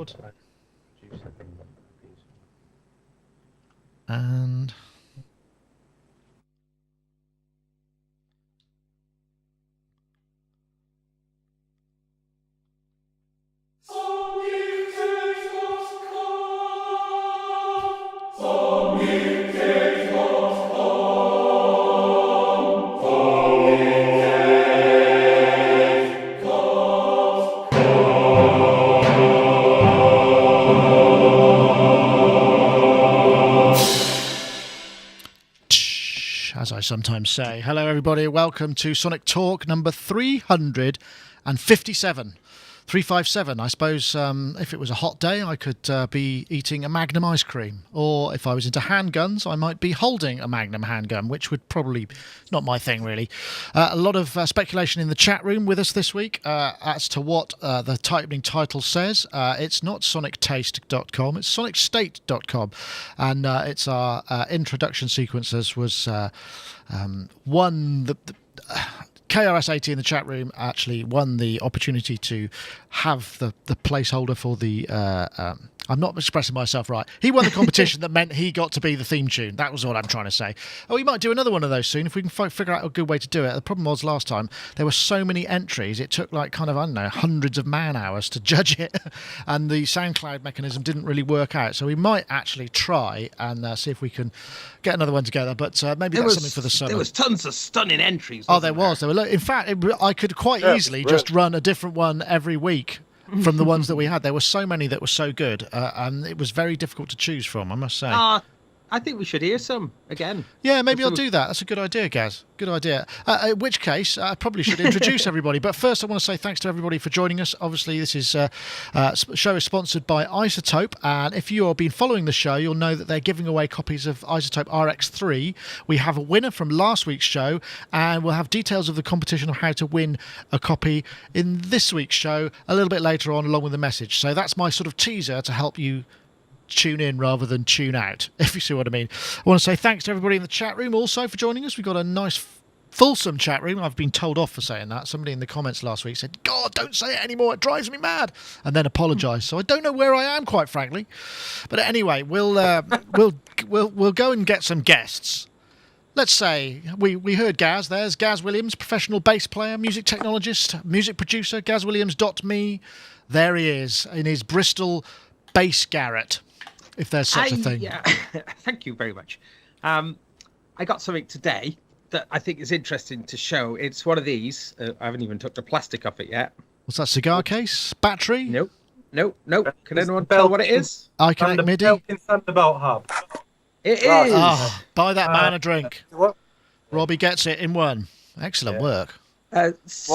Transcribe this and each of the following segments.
record. And as I sometimes say, hello everybody, welcome to Sonic Talk number 357. 357. I suppose if it was a hot day, I could be eating a Magnum ice cream. Or if I was into handguns, I might be holding a Magnum handgun, which would probably not my thing, really. A lot of speculation in the chat room with us this week as to what the tightening title says. It's not sonictaste.com, it's sonicstate.com. And it's our introduction sequences was one that... KRS80 in the chat room actually won the opportunity to have the placeholder for the... I'm not expressing myself right. He won the competition that meant he got to be the theme tune. That was what I'm trying to say. Oh, we might do another one of those soon if we can figure out a good way to do it. The problem was last time there were so many entries. It took like kind of, I don't know, hundreds of man hours to judge it. And the SoundCloud mechanism didn't really work out. So we might actually try and see if we can get another one together. But maybe that's something for the summer. There was tons of stunning entries. Oh, there was. In fact, I could quite easily just run a different one every week from the ones that we had. There were so many that were so good, and it was very difficult to choose from, I must say. I think we should hear some again. Yeah, maybe I'll do that. That's a good idea, Gaz. Good idea. In which case, I probably should introduce everybody. But first, I want to say thanks to everybody for joining us. Obviously, this is show is sponsored by Isotope. And if you have been following the show, you'll know that they're giving away copies of Isotope RX3. We have a winner from last week's show, and we'll have details of the competition of how to win a copy in this week's show a little bit later on, along with the message. So that's my sort of teaser to help you tune in rather than tune out, if you see what I mean. I want to say thanks to everybody in the chat room also for joining us. We've got a nice fulsome chat room. I've been told off for saying that. Somebody in the comments last week said, God, don't say it anymore, it drives me mad, and then apologised. So I don't know where I am, quite frankly. But anyway, we'll go and get some guests. Let's say we heard Gaz. There's Gaz Williams, professional bass player, music technologist, music producer, gazwilliams.me. There he is in his Bristol bass garret, if there's such a thing. Yeah, thank you very much. I got something today that I think is interesting to show. It's one of these. I haven't even took the plastic off it yet. What's that, cigar case? Battery? Nope. Can anyone tell what it is? iConnect MIDI? Belkin Thunderbolt hub. It is. Oh, buy that man a drink. What? Robbie gets it in one. Excellent work. This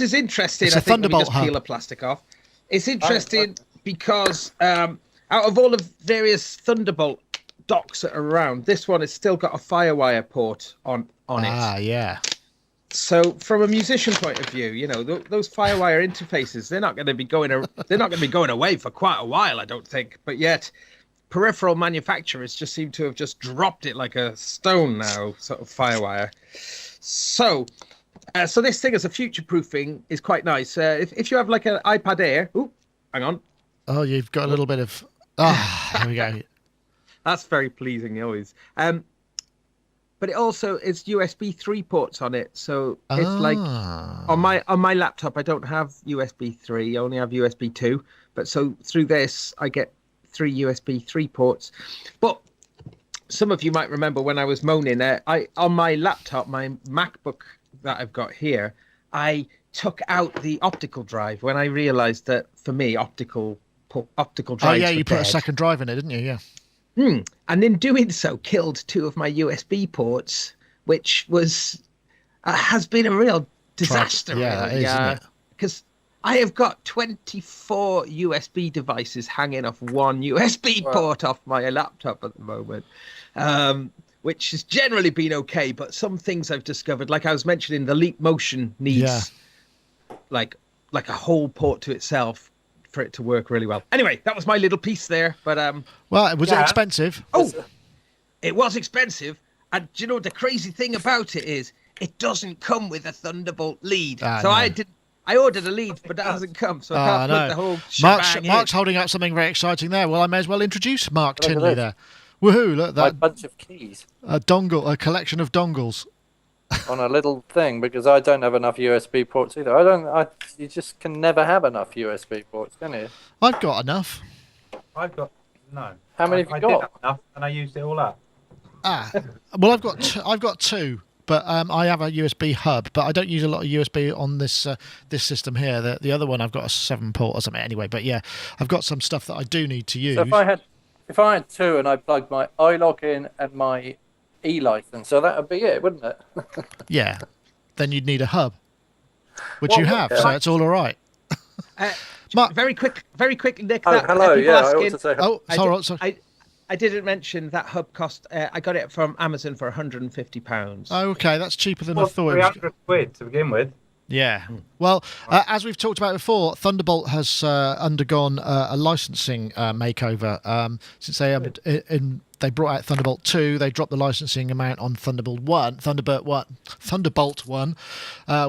is interesting. It's a I think Thunderbolt we just peel the plastic off. It's interesting because out of all of various Thunderbolt docks that are around, this one has still got a FireWire port on it. Ah, yeah. So, from a musician point of view, you know those FireWire interfaces, they're not going to be going away for quite a while, I don't think. But yet, peripheral manufacturers just seem to have just dropped it like a stone now, sort of FireWire. So this thing as a future-proofing is quite nice. If you have like an iPad Air, hang on. Oh, you've got a little bit of... here we go. That's very pleasing, always. But it also is USB 3 ports on it, so it's like on my laptop I don't have USB 3, I only have USB 2. But so through this I get 3 USB 3 ports. But some of you might remember when I was moaning, on my laptop, my MacBook that I've got here, I took out the optical drive when I realised that for me optical drives. Oh yeah, you put a second drive in it, didn't you? Yeah. And in doing so, killed 2 of my USB ports, which has been a real disaster. Yeah, really. isn't it? Because I have got 24 USB devices hanging off one USB port off my laptop at the moment, which has generally been okay. But some things I've discovered, like I was mentioning, the Leap Motion needs like a whole port to itself for it to work really well. Anyway, that was my little piece there. But well, was it expensive? Oh, it was expensive. And do you know the crazy thing about it is it doesn't come with a Thunderbolt lead. So no. I ordered a lead, but that hasn't come, so I can't put the whole shebang Mark's holding up something very exciting there. Well, I may as well introduce Mark Look at Tinley this. there. Woohoo! Look, My that bunch of keys a collection of dongles. on a little thing, because I don't have enough USB ports either. You just can never have enough USB ports, can you? I've got enough. I've got no. How many have you I did got? have enough, and I used it all up. Well, I've got two, but I have a USB hub, but I don't use a lot of USB on this system here. The other one I've got a 7-port or something anyway. But yeah, I've got some stuff that I do need to use. So if I had two and I plugged my iLog in and my e-license, so that would be it, wouldn't it? Yeah, then you'd need a hub, which you have, so it's all right. Mark, very quick, Nick. Hello. Yeah, I ought to say. Sorry. I didn't mention that hub cost. I got it from Amazon for £150. Oh, okay, that's cheaper than I Well, thought. It was. £300 to begin with. Yeah. Well, as we've talked about before, Thunderbolt has undergone a licensing makeover since they brought out Thunderbolt 2. They dropped the licensing amount on Thunderbolt 1,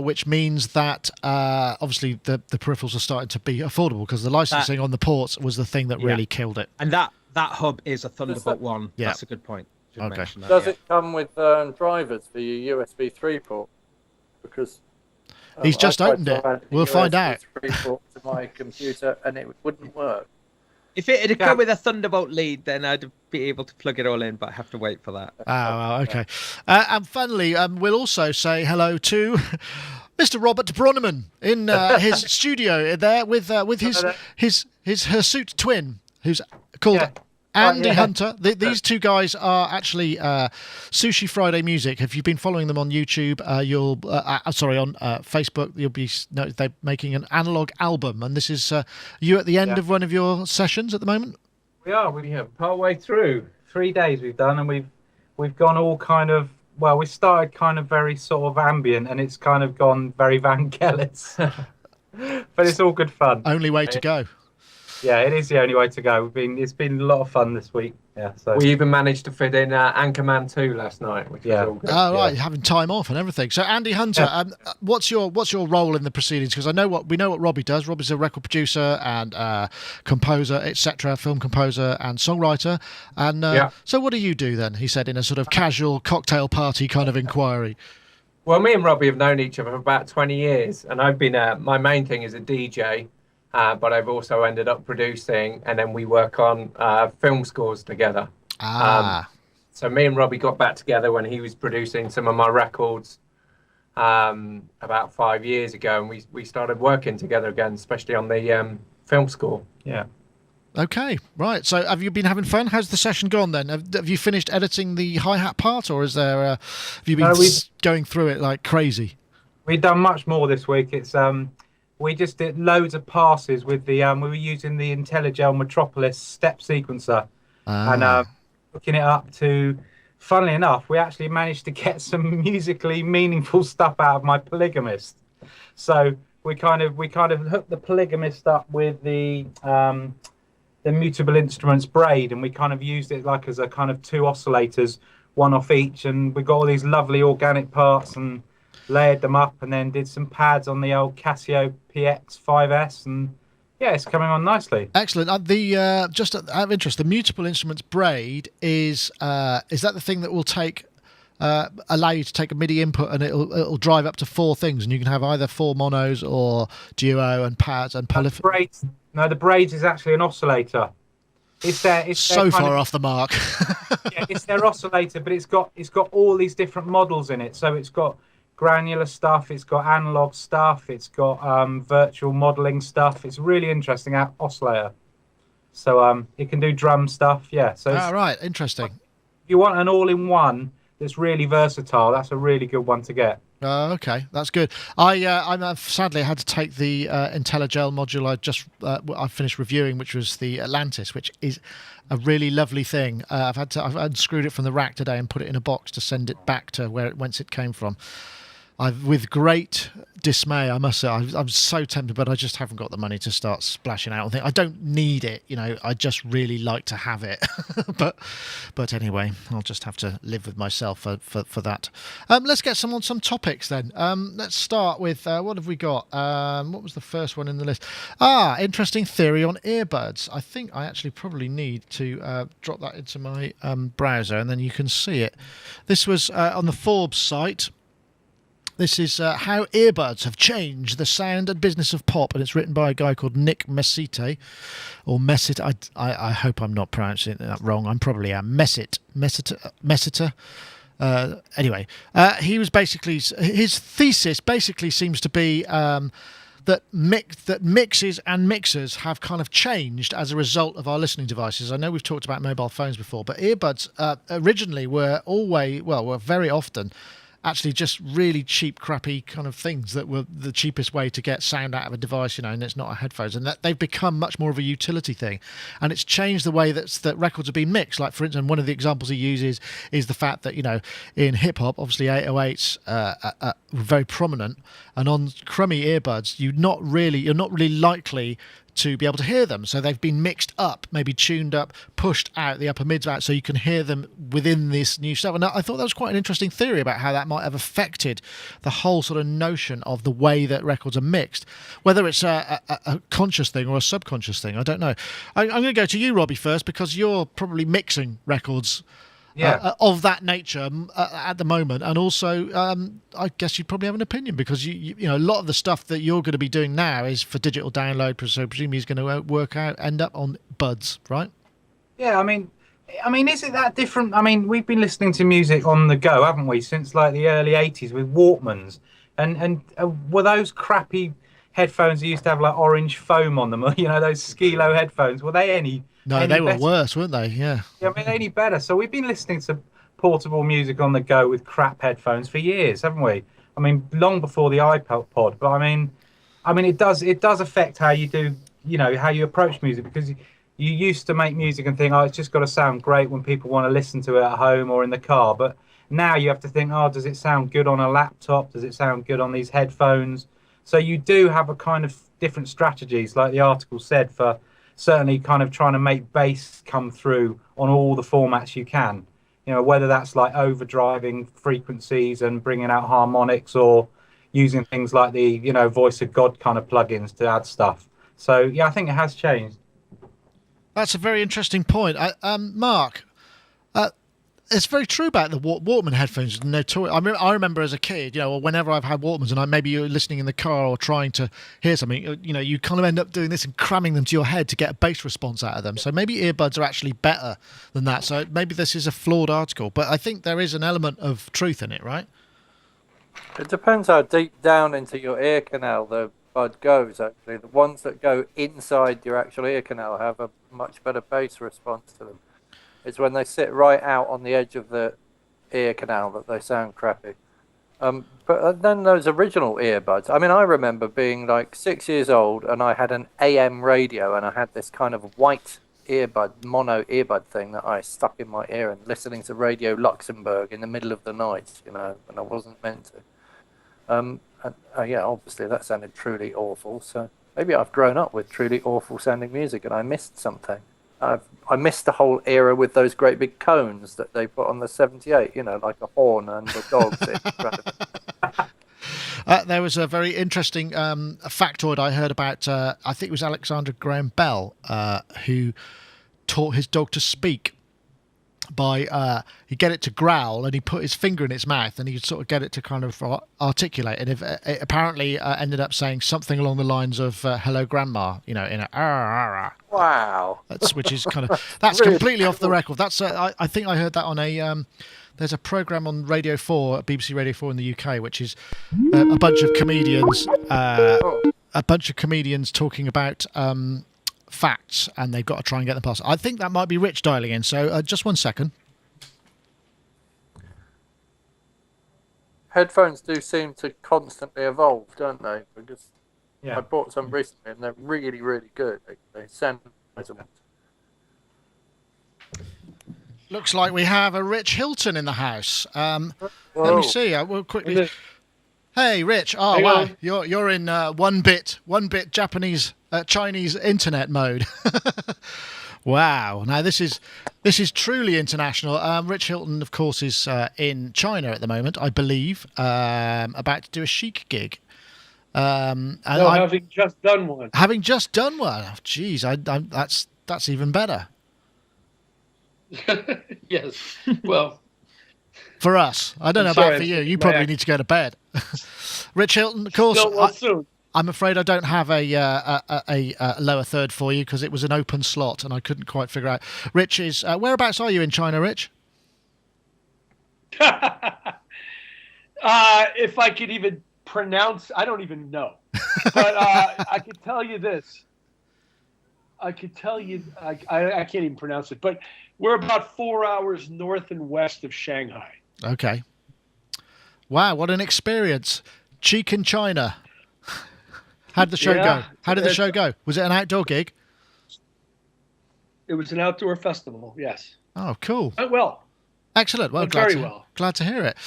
which means that obviously the peripherals are starting to be affordable because the licensing on the ports was the thing that really killed it. And that hub is a Thunderbolt 1. Yeah. That's a good point. Okay. Does it come with drivers for your USB 3 port? Because he's just opened it. We'll find out. USB 3 port to my computer, and it wouldn't work. If it had come with a Thunderbolt lead, then I'd be able to plug it all in, but I have to wait for that. Oh, okay. And finally, we'll also say hello to Mr. Robert Bronneman in his studio there with his hirsute twin, who's called Andy Hunter. These two guys are actually Sushi Friday Music. If you've been following them on YouTube, on Facebook, you'll be they're making an analog album. And this is you at the end of one of your sessions at the moment. We are partway through. 3 days we've done, and we've gone all kind of. Well, we started kind of very sort of ambient, and it's kind of gone very Vangelis. But it's all good fun. Only way to go. Yeah, it is the only way to go. It's been a lot of fun this week. Yeah, so we even managed to fit in Anchorman 2 last night, which was all good. Oh, right, having time off and everything. So, Andy Hunter, what's your role in the proceedings? Because we know what Robbie does. Robbie's a record producer and composer, etc., film composer and songwriter. And so, what do you do then? He said in a sort of casual cocktail party kind of inquiry. Well, me and Robbie have known each other for about 20 years, and I've been my main thing is a DJ. But I've also ended up producing, and then we work on film scores together. So me and Robbie got back together when he was producing some of my records about 5 years ago, and we started working together again, especially on the film score. Yeah. Okay, right. So have you been having fun? How's the session gone then? Have you finished editing the hi-hat part, or is there? Have you been going through it like crazy? We've done much more this week. It's we just did loads of passes with the we were using the IntelliGel Metropolis step sequencer and hooking it up to. Funnily enough, we actually managed to get some musically meaningful stuff out of my Polygamist. So we kind of hooked the Polygamist up with the Mutable Instruments braid, and we kind of used it like as a kind of two oscillators, one off each, and we got all these lovely organic parts and layered them up, and then did some pads on the old Casio PX5S, and yeah, it's coming on nicely. Excellent. Just out of interest, the Mutable Instruments braid is that the thing that will allow you to take a MIDI input and it'll drive up to 4 things, and you can have either 4 monos or duo and pads and polyphony? No, the braids is actually an oscillator. It's so far off the mark. Yeah, it's their oscillator, but it's got all these different models in it. So it's got granular stuff, it's got analog stuff, it's got virtual modeling stuff. It's really interesting oscillator. So it can do drum stuff. Yeah. So right, interesting. If you want an all-in-one that's really versatile, that's a really good one to get. Okay, that's good. I sadly had to take the IntelliGel module I finished reviewing, which was the Atlantis, which is a really lovely thing. I've unscrewed it from the rack today and put it in a box to send it back to whence it came from. with great dismay, I must say, I'm so tempted, but I just haven't got the money to start splashing out on things. I don't need it, I just really like to have it. but anyway, I'll just have to live with myself for that. Let's get on some topics then. Let's start with, what have we got? What was the first one in the list? Interesting theory on earbuds. I think I actually probably need to drop that into my browser, and then you can see it. This was on the Forbes site. This is how earbuds have changed the sound and business of pop, and it's written by a guy called Nick Mesite, or Messit. I hope I'm not pronouncing that wrong. I'm probably Mesiter. Anyway, he was basically, his thesis basically seems to be that mixes and mixers have kind of changed as a result of our listening devices. I know we've talked about mobile phones before, but earbuds originally were very often actually just really cheap, crappy kind of things that were the cheapest way to get sound out of a device, and it's not a headphones. And that they've become much more of a utility thing. And it's changed the way that records have been mixed. Like, for instance, one of the examples he uses is the fact that, in hip-hop, obviously 808s were very prominent. And on crummy earbuds, you're not really likely to be able to hear them. So they've been mixed up, maybe tuned up, pushed out, the upper mids out, so you can hear them within this new stuff. And I thought that was quite an interesting theory about how that might have affected the whole sort of notion of the way that records are mixed. Whether it's a conscious thing or a subconscious thing, I don't know. I'm going to go to you, Robbie, first, because you're probably mixing records of that nature at the moment, and also I guess you probably have an opinion, because you a lot of the stuff that you're going to be doing now is for digital download, so presumably he's going to end up on buds, right? Yeah, I mean, is it that different? I mean, we've been listening to music on the go, haven't we, since like the early '80s with Walkmans, and were those crappy headphones that used to have like orange foam on them, those Skilo headphones, were they any? No, they were better? Worse, weren't they? Yeah. Yeah, I mean, any better. So we've been listening to portable music on the go with crap headphones for years, haven't we? I mean, long before the iPod. But I mean, it does affect how you do, how you approach music, because you used to make music and think, it's just got to sound great when people want to listen to it at home or in the car. But now you have to think, does it sound good on a laptop? Does it sound good on these headphones? So you do have a kind of different strategies, like the article said, for certainly kind of trying to make bass come through on all the formats you can, whether that's like overdriving frequencies and bringing out harmonics, or using things like the voice of God kind of plugins to add stuff. So yeah, I think it has changed. That's a very interesting point. Mark, it's very true about the Walkman headphones. I remember as a kid, or whenever I've had Walkmans, and maybe you're listening in the car or trying to hear something, you kind of end up doing this and cramming them to your head to get a bass response out of them. So maybe earbuds are actually better than that. So maybe this is a flawed article, but I think there is an element of truth in it, right? It depends how deep down into your ear canal the bud goes, actually. The ones that go inside your actual ear canal have a much better bass response to them. It's when they sit right out on the edge of the ear canal that they sound crappy. But then those original earbuds, I remember being like 6 years old, and I had an AM radio, and I had this kind of white mono earbud thing that I stuck in my ear, and listening to Radio Luxembourg in the middle of the night, when I wasn't meant to. Obviously that sounded truly awful, so maybe I've grown up with truly awful sounding music and I missed something. I missed the whole era with those great big cones that they put on the 78, like a horn and the dogs in front of it. There was a very interesting factoid I heard about, I think it was Alexander Graham Bell, who taught his dog to speak by he'd get it to growl, and he put his finger in its mouth, and he'd sort of get it to kind of articulate, and it apparently ended up saying something along the lines of "Hello, Grandma," in a Wow. which is kind of that's really completely off the record. That's I think I heard that on a there's a program on Radio 4, BBC Radio 4 in the UK, which is a bunch of comedians talking about facts, and they've got to try and get them past. I think that might be Rich dialing in, so just 1 second. Headphones do seem to constantly evolve, don't they? Because Yeah. I bought some recently, and they're really, really good. They sound resonant. Looks like we have a Rich Hilton in the house. Let Whoa. me see. We'll quickly. Hey, Rich. Oh, Hang wow. on. You're in one bit Japanese Chinese internet mode. Wow. Now this is truly international. Rich Hilton, of course, is in China at the moment, I believe, about to do a Chic gig. And No, having just done one. having just done one. Oh, geez, that's even better Yes. Well, for us. I don't I'm know sorry, about for I'm you. taking You my probably act- need to go to bed. Rich Hilton, of course. no, well, soon. I'm afraid I don't have a lower third for you because it was an open slot and I couldn't quite figure out. Rich is whereabouts are you in China, Rich? If I could even pronounce, I don't even know. But I could tell you this. I could tell you, I can't even pronounce it, but we're about 4 hours north and west of Shanghai. Okay. Wow, what an experience! Chic in China. How did the show Yeah, go? How did the show go? Was it an outdoor gig? It was an outdoor festival, yes. Oh, cool. Went well. Excellent. Well, Went glad very to, well. glad to hear it.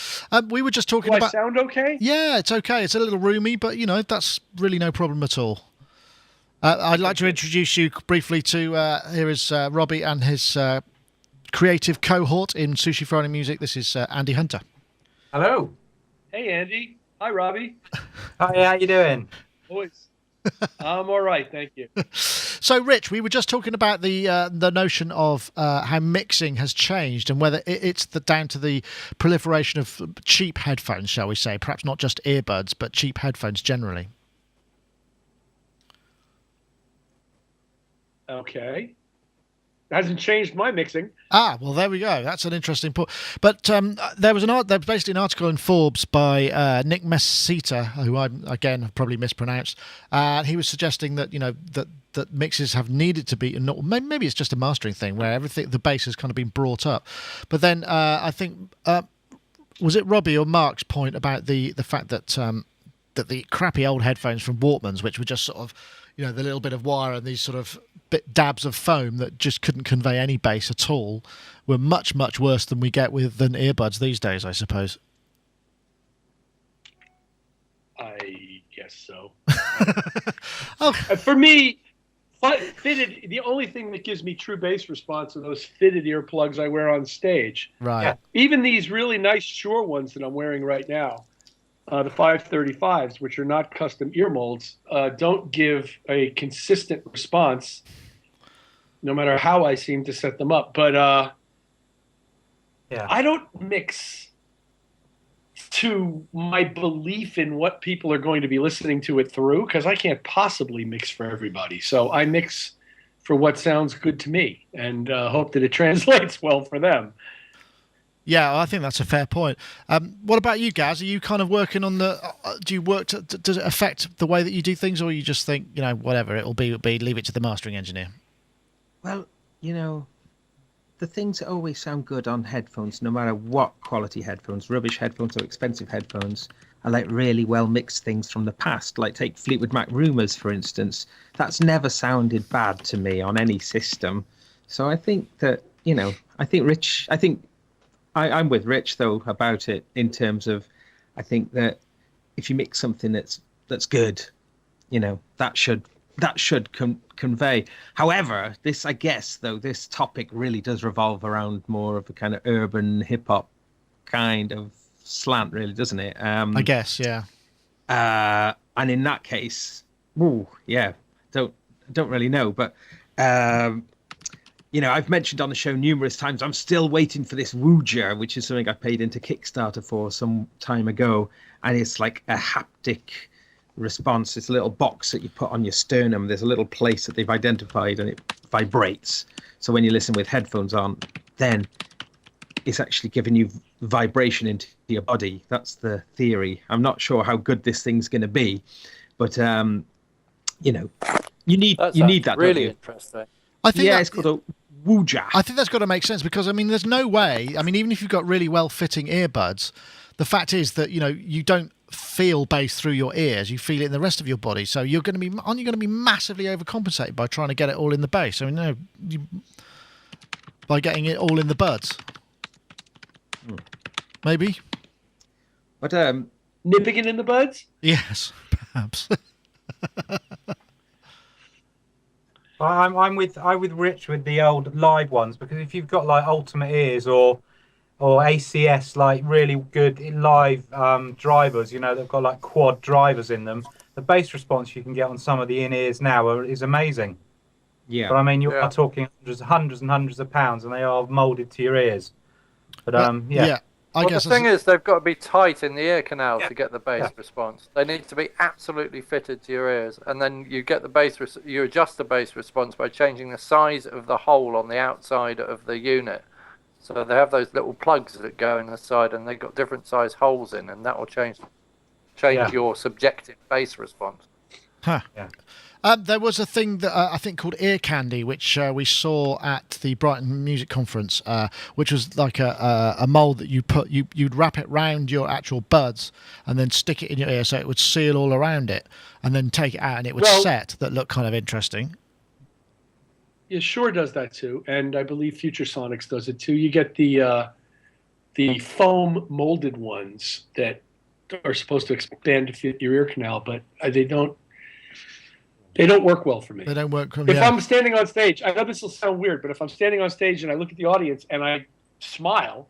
We were just talking Do I about. sound okay? Yeah, it's okay. It's a little roomy, but that's really no problem at all. I'd like to introduce you briefly to here is Robbie and his creative cohort in Sushi Friday Music. This is Andy Hunter. Hello. Hey, Andy. Hi, Robbie. Hi, how you doing? Boys. I'm all right, thank you. So, Rich, we were just talking about the notion of how mixing has changed and whether it's down to the proliferation of cheap headphones, shall we say? Perhaps not just earbuds, but cheap headphones generally. Okay. Hasn't changed my mixing. Ah, well, there we go. That's an interesting point. But there was basically an article in Forbes by Nick Mesita, who I again have probably mispronounced, and he was suggesting that that mixes have needed to be, maybe it's just a mastering thing where the bass has kind of been brought up. But then I think was it Robbie or Mark's point about the fact that that the crappy old headphones from Walkmans, which were just sort of the little bit of wire and these sort of dabs of foam that just couldn't convey any bass at all, were much, much worse than we get than earbuds these days, I suppose. I guess so. Oh. For me, fitted, the only thing that gives me true bass response are those fitted earplugs I wear on stage. Right. Yeah. Even these really nice Shure ones that I'm wearing right now, the 535s, which are not custom ear molds, don't give a consistent response no matter how I seem to set them up. But Yeah. I don't mix to my belief in what people are going to be listening to it through, because I can't possibly mix for everybody. So I mix for what sounds good to me and hope that it translates well for them. Yeah, I think that's a fair point. What about you, Gaz? Are you kind of working on do you work does it affect the way that you do things, or you just think, whatever, it'll be, leave it to the mastering engineer? Well, the things that always sound good on headphones, no matter what quality headphones, rubbish headphones or expensive headphones, are like really well mixed things from the past. Like take Fleetwood Mac Rumours, for instance. That's never sounded bad to me on any system. So I think that, I'm with Rich though about it in terms of, I think that if you mix something that's good, that should convey. However, this topic really does revolve around more of a kind of urban hip hop kind of slant, really, doesn't it? I guess, yeah. And in that case, don't really know, but. I've mentioned on the show numerous times, I'm still waiting for this Wooja, which is something I paid into Kickstarter for some time ago. And it's like a haptic response. It's a little box that you put on your sternum. There's a little place that they've identified and it vibrates. So when you listen with headphones on, then it's actually giving you vibration into your body. That's the theory. I'm not sure how good this thing's going to be, but, you need that. Really interesting. I think it's called a Wooja. I think that's got to make sense because, there's no way. Even if you've got really well-fitting earbuds, the fact is that, you don't feel bass through your ears. You feel it in the rest of your body. So aren't you going to be massively overcompensated by trying to get it all in the bass? By getting it all in the buds. Maybe. But nipping it in the buds? Yes, perhaps. I'm with Rich with the old live ones, because if you've got like Ultimate Ears or ACS, like really good live drivers, you know, they've got like quad drivers in them. The bass response you can get on some of the in-ears now is amazing. Yeah. But I mean, you are talking hundreds and hundreds of pounds, and they are molded to your ears. But yeah. I Well, guess the thing is, they've got to be tight in the ear canal to get the bass Yeah. response. They need to be absolutely fitted to your ears, and then you get the bass. You adjust the bass response by changing the size of the hole on the outside of the unit. So they have those little plugs that go in the side, and they've got different size holes in, and that will change your subjective bass response. Huh. Yeah. There was a thing that I think called ear candy, which we saw at the Brighton Music Conference, which was like a mold that you'd wrap it round your actual buds and then stick it in your ear so it would seal all around it, and then take it out and it would set. That looked kind of interesting. Yeah, Shure does that too, and I believe Future Sonics does it too. You get the foam molded ones that are supposed to expand to fit your ear canal, but they don't work well for me. They don't work. If I'm standing on stage, I know this will sound weird, but if I'm standing on stage and I look at the audience and I smile,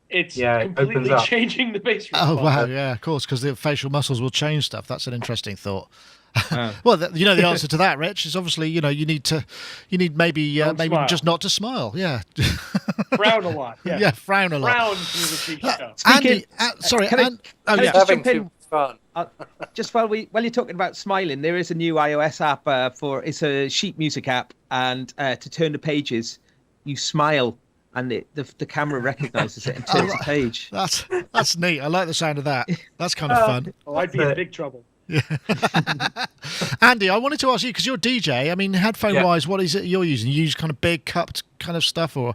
it's completely changing the bass response. Oh wow, yeah, of course, because the facial muscles will change stuff. That's an interesting thought. Well, you know the answer to that, Rich, is obviously you need maybe just not to smile. Yeah. Frown a lot. Yeah. Yeah, frown a lot. Frown through the cheek stuff. Andy, sorry. Can I just Having jump in? too fun. Just while you're talking about smiling, there is a new iOS app it's a sheet music app, and to turn the pages, you smile, and the camera recognizes it and turns the page. That's neat. I like the sound of that. That's kind of fun. Oh, I'd be in big trouble. Yeah. Andy, I wanted to ask you, because you're a DJ. I mean, headphone wise, what is it you're using? You use kind of big cupped kind of stuff, or?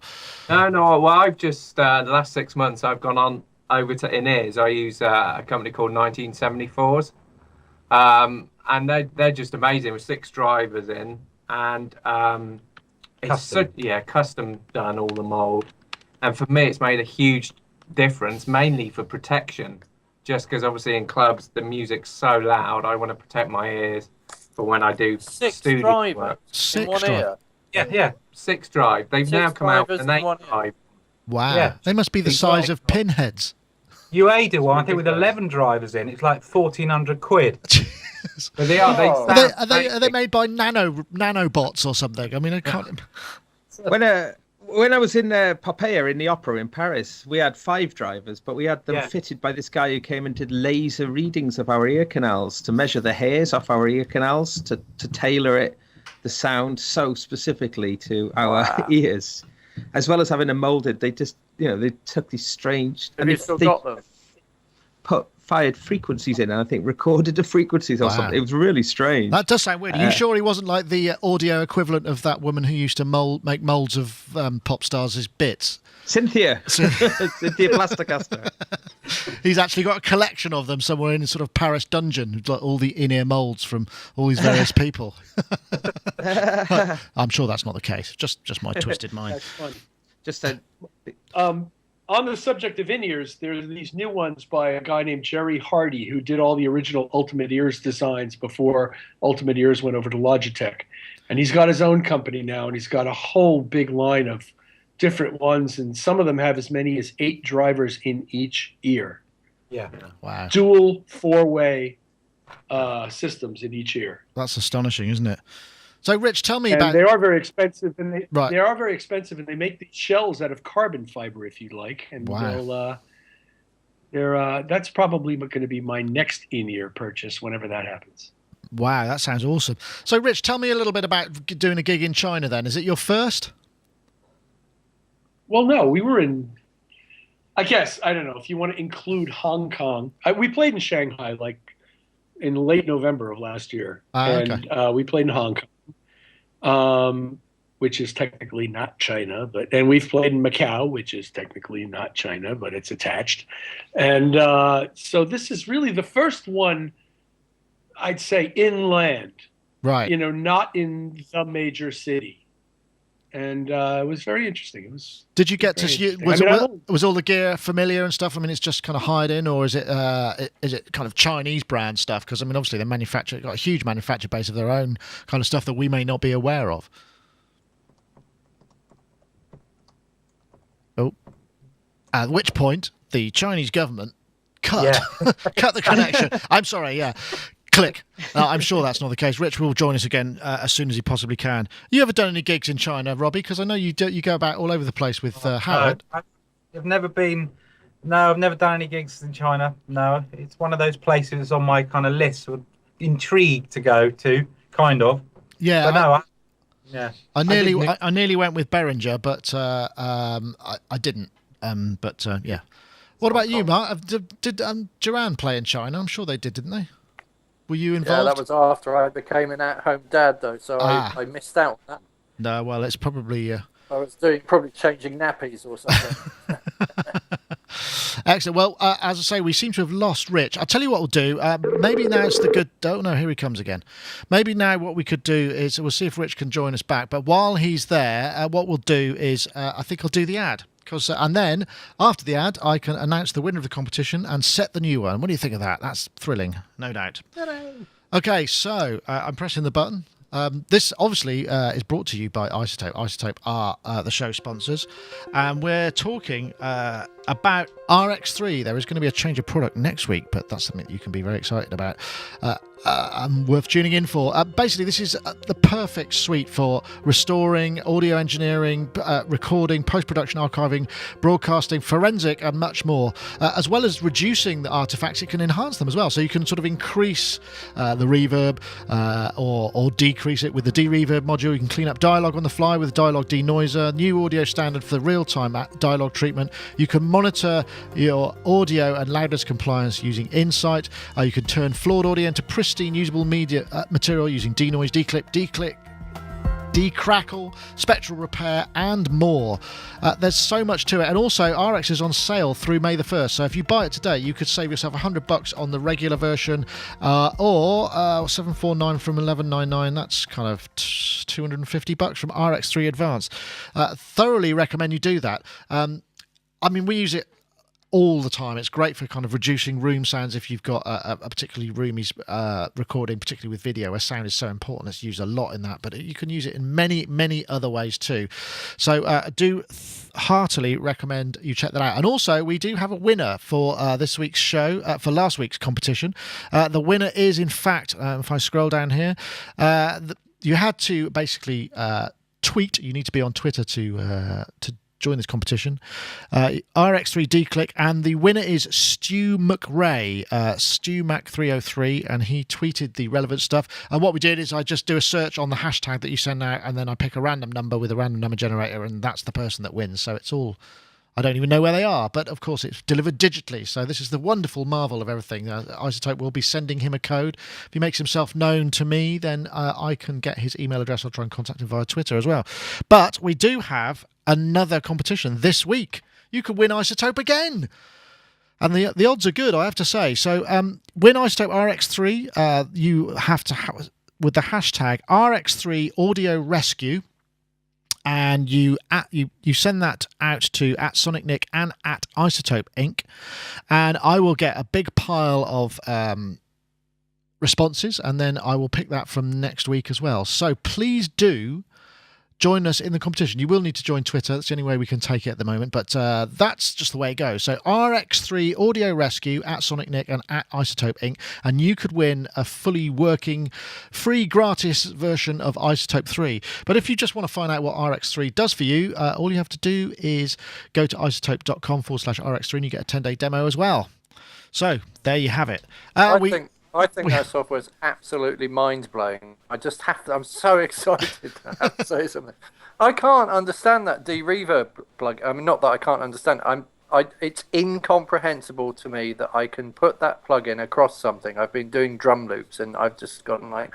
No. Well, I've just the last 6 months I've gone on over to in-ears. I use a company called 1974s, and they're just amazing with 6 drivers in, and custom done, all the mold, and for me it's made a huge difference, mainly for protection, just because obviously in clubs the music's so loud. I want to protect my ears for when I do 6 studio drivers work. in one ear. Yeah, 6 drive. They've 6 now come out with drivers an in 8 one ear. drive. Wow, Yeah. they must be the size of pinheads. UA do one, I think, with 11 drivers in. It's like 1,400 quid. But they are. Are they made by nanobots or something? I mean, I can't. When I was in Popeye in the opera in Paris, we had 5 drivers, but we had them fitted by this guy who came and did laser readings of our ear canals to measure the hairs off our ear canals to tailor the sound so specifically to our ears, as well as having them molded. They just, they took these strange. Have you still got them? Fired frequencies in, and I think recorded the frequencies or something. It was really strange. That does sound weird. Are you sure he wasn't like the audio equivalent of that woman who used to make molds of pop stars' bits? Cynthia Plasticaster. He's actually got a collection of them somewhere in a sort of Paris dungeon, like all the in-ear molds from all these various people. I'm sure that's not the case. Just my twisted mind. That's funny. Just a. On the subject of in-ears, there are these new ones by a guy named Jerry Hardy, who did all the original Ultimate Ears designs before Ultimate Ears went over to Logitech. And he's got his own company now, and he's got a whole big line of different ones, and some of them have as many as 8 drivers in each ear. Yeah. Wow. Dual 4-way systems in each ear. That's astonishing, isn't it? So, Rich, tell me and about. They are very expensive, and Right. are very expensive, and they make these shells out of carbon fiber, if you like. And Wow. that's probably going to be my next in-ear purchase whenever that happens. Wow, that sounds awesome. So, Rich, tell me a little bit about doing a gig in China. Then, is it your first? Well, no, we were in. I guess I don't know if you want to include Hong Kong. We played in Shanghai like in late November of last year, and we played in Hong Kong, which is technically not China, and we've played in Macau, which is technically not China, but it's attached. And so this is really the first one, I'd say, inland. Right. Not in the major city. and it was very interesting. It was. Did you get to very see? interesting. Was all the gear familiar and stuff? I mean, it's just kind of hired in, or is it kind of Chinese brand stuff? Because I mean, obviously they got a huge manufacturer base of their own kind of stuff that we may not be aware of. Oh, at which point the Chinese government cut the connection. I'm sorry, yeah. Click. I'm sure that's not the case. Rich will join us again as soon as he possibly can. You ever done any gigs in China, Robbie? Because I know you go about all over the place with Howard. I've never been. No, I've never done any gigs in China. No, it's one of those places on my kind of list, or intrigued to go to, kind of. Yeah. But no, I nearly went with Beringer, but I didn't. Yeah. What about you, Mark? Did Duran play in China? I'm sure they did, didn't they? Were you involved? Yeah, that was after I became an at-home dad, though, so I missed out on that. No, well, it's probably... I was probably changing nappies or something. Excellent. Well, as I say, we seem to have lost Rich. I'll tell you what we'll do. Maybe now it's the good... Oh, no, here he comes again. Maybe now what we could do is we'll see if Rich can join us back. But while he's there, what we'll do is I think I'll do the ad. And then, after the ad, I can announce the winner of the competition and set the new one. What do you think of that? That's thrilling, no doubt. Okay, so I'm pressing the button. This obviously is brought to you by iZotope. iZotope are the show sponsors, and we're talking about RX3. There is going to be a change of product next week, but that's something that you can be very excited about. Worth tuning in for. Basically, this is the perfect suite for restoring, audio engineering, recording, post-production archiving, broadcasting, forensic, and much more. As well as reducing the artifacts, it can enhance them as well. So you can sort of increase the reverb or decrease it with the Dereverb module. You can clean up dialogue on the fly with Dialogue Denoiser, new audio standard for real-time dialogue treatment. You can monitor your audio and loudness compliance using Insight. You can turn flawed audio into pristine usable media material using Denoise, Declick, Decrackle, Spectral Repair, and more. There's so much to it, and also RX is on sale through May the 1st. So if you buy it today, you could save yourself $100 on the regular version, or $749 from $1199. That's kind of $250 from RX3 Advanced. Thoroughly recommend you do that. I mean, we use it all the time. It's great for kind of reducing room sounds if you've got a particularly roomy recording, particularly with video where sound is so important. It's used a lot in that, but you can use it in many other ways too. So do heartily recommend you check that out. And also, we do have a winner for this week's show, for last week's competition. The winner is, in fact, if I scroll down here, you had to basically tweet. You need to be on Twitter to join this competition. RX3 Declick, and the winner is Stu McRae, StuMac303, and he tweeted the relevant stuff. And what we did is I just do a search on the hashtag that you send out, and then I pick a random number with a random number generator, and that's the person that wins. So it's all... I don't even know where they are, but of course it's delivered digitally. So this is the wonderful marvel of everything. iZotope will be sending him a code. If he makes himself known to me, then I can get his email address. I'll try and contact him via Twitter as well. But we do have another competition this week. You can win iZotope again. And the odds are good, I have to say. So win iZotope RX3. You have to have, with the hashtag RX3 Audio Rescue. And you send that out to @SonicNick and @iZotope Inc. And I will get a big pile of responses, and then I will pick that from next week as well. So please do join us in the competition. You will need to join Twitter. That's the only way we can take it at the moment, but that's just the way it goes. So RX3 Audio Rescue @SonicNick and @iZotope Inc. And you could win a fully working, free, gratis version of iZotope 3. But if you just want to find out what RX3 does for you, all you have to do is go to iZotope.com/RX3 and you get a 10-day demo as well. So there you have it. I think that software is absolutely mind-blowing. I just have to... I'm so excited to have to say something. I can't understand that Dereverb plug. I mean, not that I can't understand. It's incomprehensible to me that I can put that plug-in across something. I've been doing drum loops, and I've just gotten like...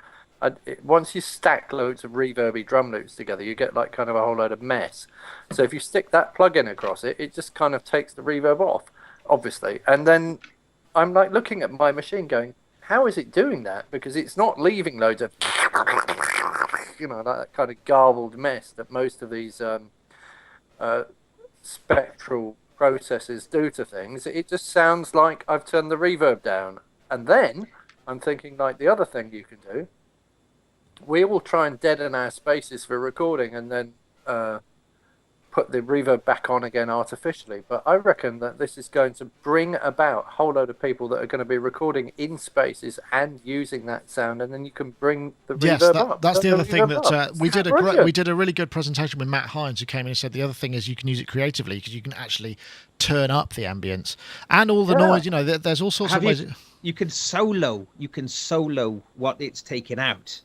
once you stack loads of reverby drum loops together, you get like kind of a whole load of mess. So if you stick that plug-in across it, it just kind of takes the reverb off, obviously. And then I'm like looking at my machine going, how is it doing that? Because it's not leaving loads of, that kind of garbled mess that most of these spectral processes do to things. It just sounds like I've turned the reverb down. And then I'm thinking, like, the other thing you can do, we will try and deaden our spaces for recording and then put the reverb back on again artificially. But I reckon that this is going to bring about a whole load of people that are going to be recording in spaces and using that sound, and then you can bring the reverb up. That's the other thing that we did a really good presentation with Matt Hines, who came in and said the other thing is you can use it creatively because you can actually turn up the ambience and all the noise. There's all sorts of ways. You can solo what it's taken out.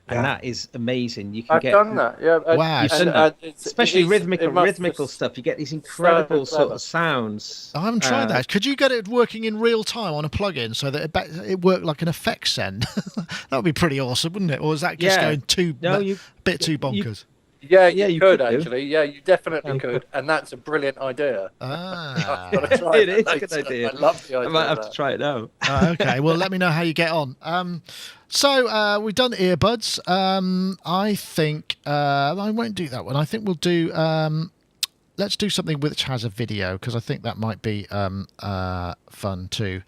And that is amazing. You can I've done that, yeah. Wow. Especially rhythmical stuff. You get these incredible sort of sounds. I haven't tried that. Could you get it working in real time on a plugin so that it worked like an effects send? That would be pretty awesome, wouldn't it? Or is that just going too bonkers? You could actually. Yeah, you definitely could, and that's a brilliant idea. It is a good idea. I love the idea. I might have to try it now. Okay, well, let me know how you get on. So we've done earbuds. I think I won't do that one. I think we'll do. Let's do something which has a video because I think that might be fun too.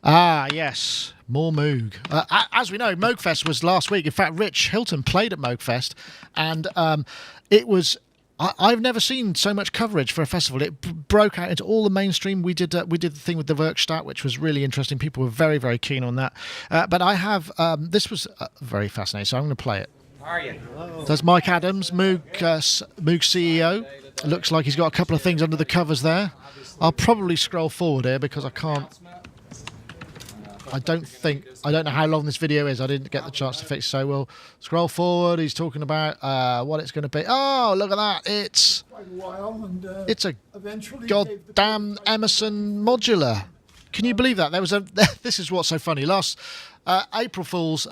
Yes, more Moog. As we know, Moogfest was last week. In fact, Rich Hilton played at Moogfest, and it was. I've never seen so much coverage for a festival. It broke out into all the mainstream. We did the thing with the Werkstatt, which was really interesting. People were very, very keen on that. But I have this was very fascinating. So I'm going to play it. How are you? There's Mike Adams, Moog CEO. Looks like he's got a couple of things under the covers there. I'll probably scroll forward here because I can't. I don't know how long this video is. I didn't get the chance to fix. So we'll scroll forward. He's talking about what it's going to be. Oh, look at that! It's a goddamn Emerson Modular. Can you believe that? This is what's so funny. Last April Fools,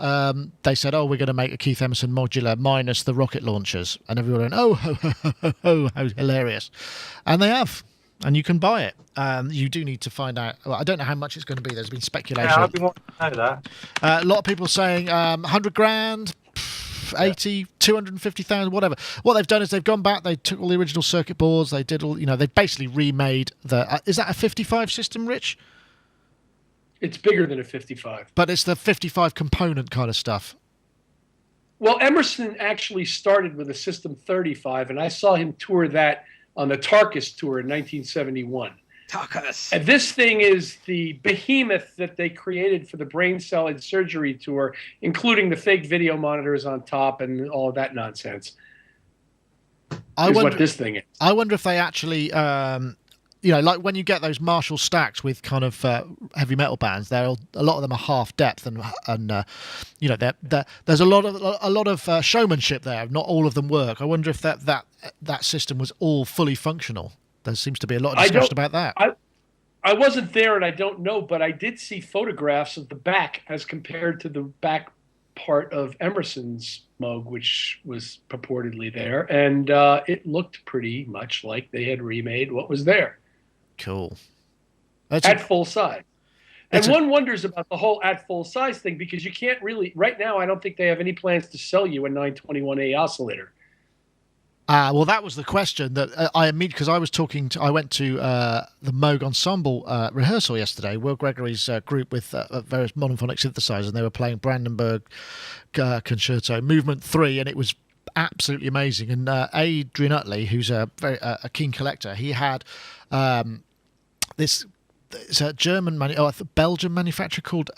they said, "Oh, we're going to make a Keith Emerson Modular minus the rocket launchers," and everyone went, "Oh, ho, ho, ho, ho, how hilarious!" And they have. And you can buy it. You do need to find out. Well, I don't know how much it's going to be. There's been speculation. Yeah, I've been wanting to know that. A lot of people saying 100 grand, 80, 250,000, whatever. What they've done is they've gone back. They took all the original circuit boards. They did all. They basically remade the. Is that a 55 system, Rich? It's bigger than a 55. But it's the 55 component kind of stuff. Well, Emerson actually started with a System 35, and I saw him tour that on the Tarkus tour in 1971. Tarkus. And this thing is the behemoth that they created for the brain cell and surgery tour, including the fake video monitors on top and all of that nonsense. What this thing is. I wonder if they actually, like when you get those Marshall stacks with kind of heavy metal bands, a lot of them are half depth, and there's a lot of showmanship there. Not all of them work. I wonder if that system was all fully functional. There seems to be a lot of discussion about that. I wasn't there and I don't know, but I did see photographs of the back as compared to the back part of Emerson's Moog, which was purportedly there, and it looked pretty much like they had remade what was there. Cool. At full size. And one wonders about the whole at full size thing because you can't really, right now, I don't think they have any plans to sell you a 921A oscillator. Well, that was the question that because I went to the Moog Ensemble rehearsal yesterday, Will Gregory's group with various monophonic synthesizers, and they were playing Brandenburg Concerto Movement 3, and it was absolutely amazing. And Adrian Utley, who's a keen collector, he had it's a Belgian manufacturer called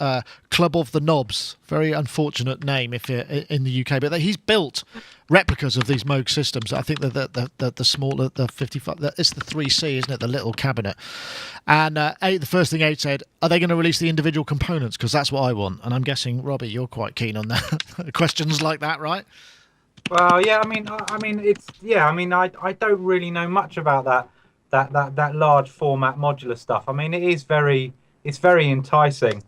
Club of the Knobs. Very unfortunate name if you're in the UK, but he's built replicas of these Moog systems. I think the smaller, the 55, it's the 3C, isn't it? The little cabinet. And the first thing Aid said, are they going to release the individual components? Because that's what I want. And I'm guessing, Robbie, you're quite keen on that. Questions like that, right? Well, yeah. I don't really know much about that large format modular stuff. I mean, it's very enticing,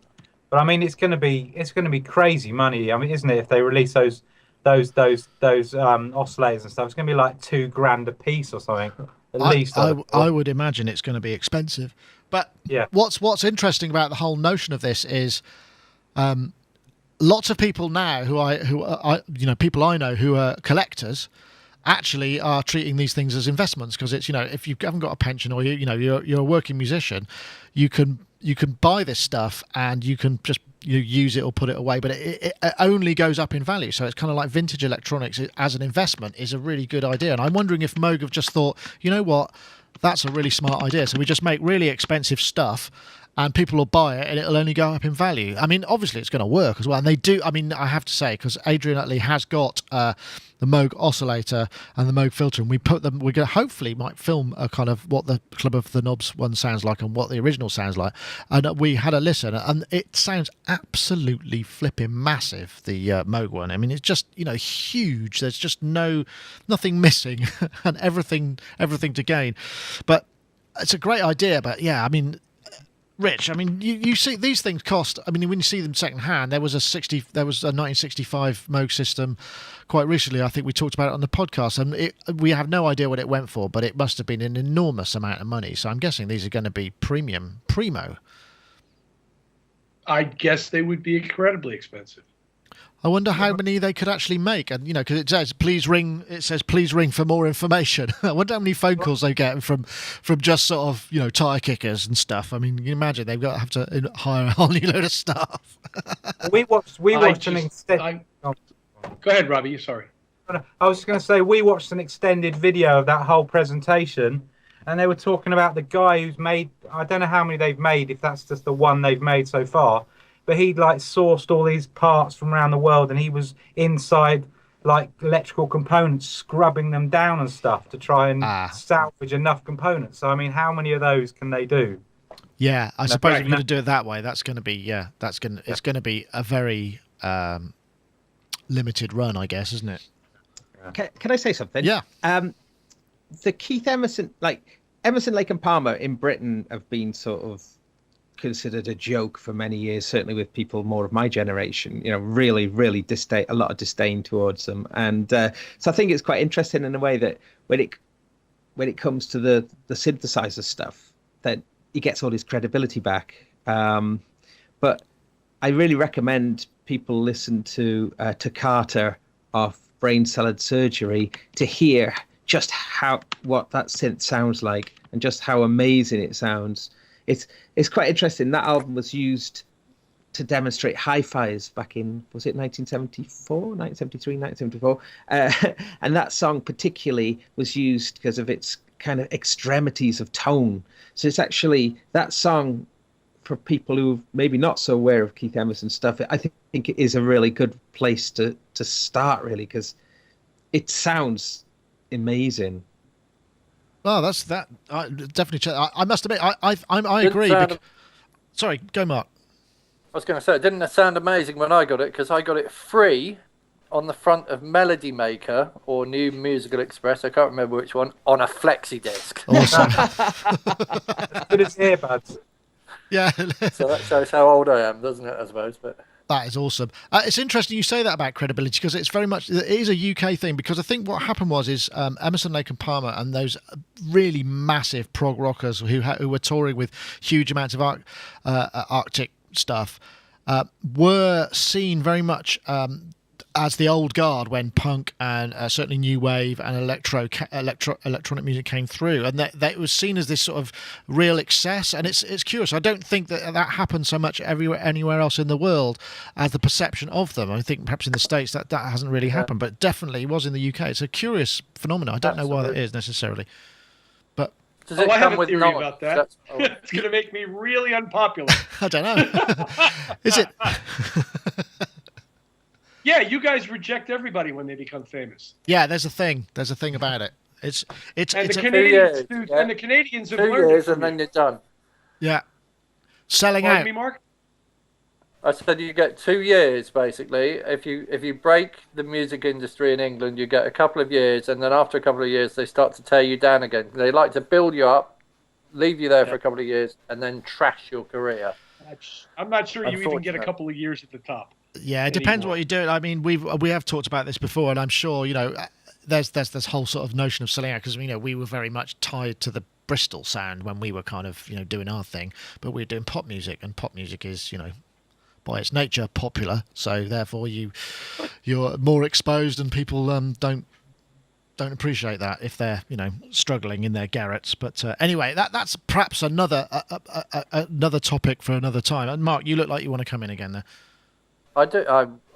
but I mean, it's going to be crazy money. I mean, isn't it? If they release those oscillators and stuff, it's going to be like $2,000 a piece or something. At least. I would imagine it's going to be expensive. But yeah, what's interesting about the whole notion of this is, lots of people now people I know who are collectors actually are treating these things as investments, because it's, if you haven't got a pension or you're a working musician, you can buy this stuff and you can just use it or put it away, but it only goes up in value. So it's kind of like vintage electronics as an investment is a really good idea. And I'm wondering if Moog have just thought, you know what, that's a really smart idea. So we just make really expensive stuff and people will buy it and it'll only go up in value. I mean, obviously it's going to work as well. And they do, I mean, I have to say, because Adrian Utley has got the Moog oscillator and the Moog filter, and we're going to hopefully might film a kind of what the Club of the Knobs one sounds like and what the original sounds like. And we had a listen and it sounds absolutely flipping massive, the Moog one. I mean, it's just, huge. There's just nothing missing and everything to gain. But it's a great idea. But yeah, I mean, Rich, I mean, you see these things cost. I mean, when you see them second hand, there was a 1965 Moog system quite recently. I think we talked about it on the podcast, and we have no idea what it went for, but it must have been an enormous amount of money. So I'm guessing these are going to be primo. I guess they would be incredibly expensive. I wonder how many they could actually make, and because it says please ring for more information. I wonder how many phone calls they get from just sort of tire kickers and stuff. I mean, you imagine they've got to have to hire a whole new load of staff. we watched an extended. Go ahead, Robbie. Sorry. I was just going to say, we watched an extended video of that whole presentation, and they were talking about the guy who's made. I don't know how many they've made, if that's just the one they've made so far. But he'd sourced all these parts from around the world, and he was inside electrical components, scrubbing them down and stuff to try and salvage enough components. So I mean, how many of those can they do? Yeah, I suppose if you're going to do it that way, it's going to be a very limited run, I guess, isn't it? Can I say something? Yeah. The Keith Emerson, Emerson, Lake and Palmer in Britain have been sort of considered a joke for many years, certainly with people more of my generation, really a lot of disdain towards them. And so I think it's quite interesting in a way that when it comes to the synthesizer stuff, that he gets all his credibility back. But I really recommend people listen to Carter off Brain Salad Surgery to hear just what that synth sounds like and just how amazing it sounds. It's quite interesting. That album was used to demonstrate hi-fis back in, was it 1973, 1974? And that song particularly was used because of its kind of extremities of tone. So it's actually that song, for people who maybe not so aware of Keith Emerson stuff, I think it is a really good place to start, really, because it sounds amazing. Oh, that's that. Definitely. I must admit, I agree. Sorry, go, Mark. I was going to say, it didn't sound amazing when I got it, because I got it free on the front of Melody Maker or New Musical Express. I can't remember which one, on a flexi disc. Awesome. Good as earbuds. Yeah. So that shows how old I am, doesn't it? I suppose, but. That is awesome. It's interesting you say that about credibility, because it's very much, it is a UK thing, because I think what happened is Emerson, Lake and Palmer and those really massive prog rockers who were touring with huge amounts of Arctic stuff were seen very much as the old guard when punk and certainly new wave and electronic music came through, and that it was seen as this sort of real excess. And it's curious. I don't think that happens so much anywhere else in the world as the perception of them. I think perhaps in the States that hasn't really happened, but definitely was in the UK. It's a curious phenomenon. I don't know why that is necessarily, but. I have a theory about that. It's going to make me really unpopular. I don't know. Is it? Yeah, you guys reject everybody when they become famous. Yeah, there's a thing about it. It's the Canadians and the Canadians have 2 learned years it and then you're done. Yeah, selling Pardon out. me, Mark? I said you get 2 years basically. If you break the music industry in England, you get a couple of years, and then after a couple of years, they start to tear you down again. They like to build you up, leave you there for a couple of years, and then trash your career. I'm not sure you even get a couple of years at the top. Yeah, it depends what you do. I mean, we have talked about this before, and I'm sure there's this whole sort of notion of selling out, because we were very much tied to the Bristol sound when we were kind of doing our thing, but we're doing pop music, and pop music is by its nature popular, so therefore you're more exposed, and people don't appreciate that if they're struggling in their garrets. But anyway, that's perhaps another topic for another time. And Mark, you look like you want to come in again there. I do.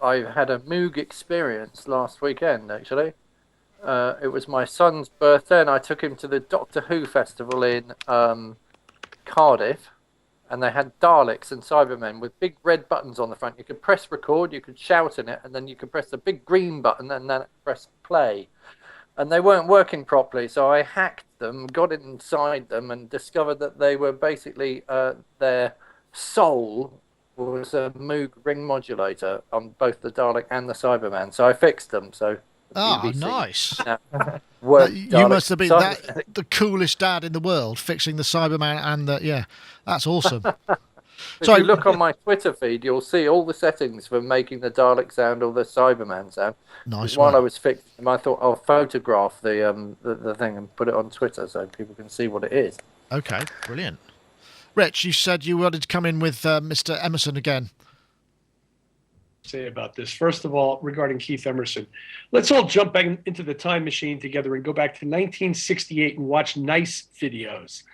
I had a Moog experience last weekend, actually. It was my son's birthday, and I took him to the Doctor Who festival in Cardiff, and they had Daleks and Cybermen with big red buttons on the front. You could press record, you could shout in it, and then you could press the big green button and then press play. And they weren't working properly, so I hacked them, got inside them, and discovered that they were basically their soul was a Moog ring modulator on both the Dalek and the Cyberman. So I fixed them. So BBC nice. You must have been the coolest dad in the world, fixing the Cyberman and that's awesome. If you look on my Twitter feed, you'll see all the settings for making the Dalek sound or the Cyberman sound. Nice. While I was fixing them, I thought I'll photograph the thing and put it on Twitter so people can see what it is. Okay, brilliant. Rich, you said you wanted to come in with Mr. Emerson again. Say about this. First of all, regarding Keith Emerson, let's all jump back into the time machine together and go back to 1968 and watch Nice videos,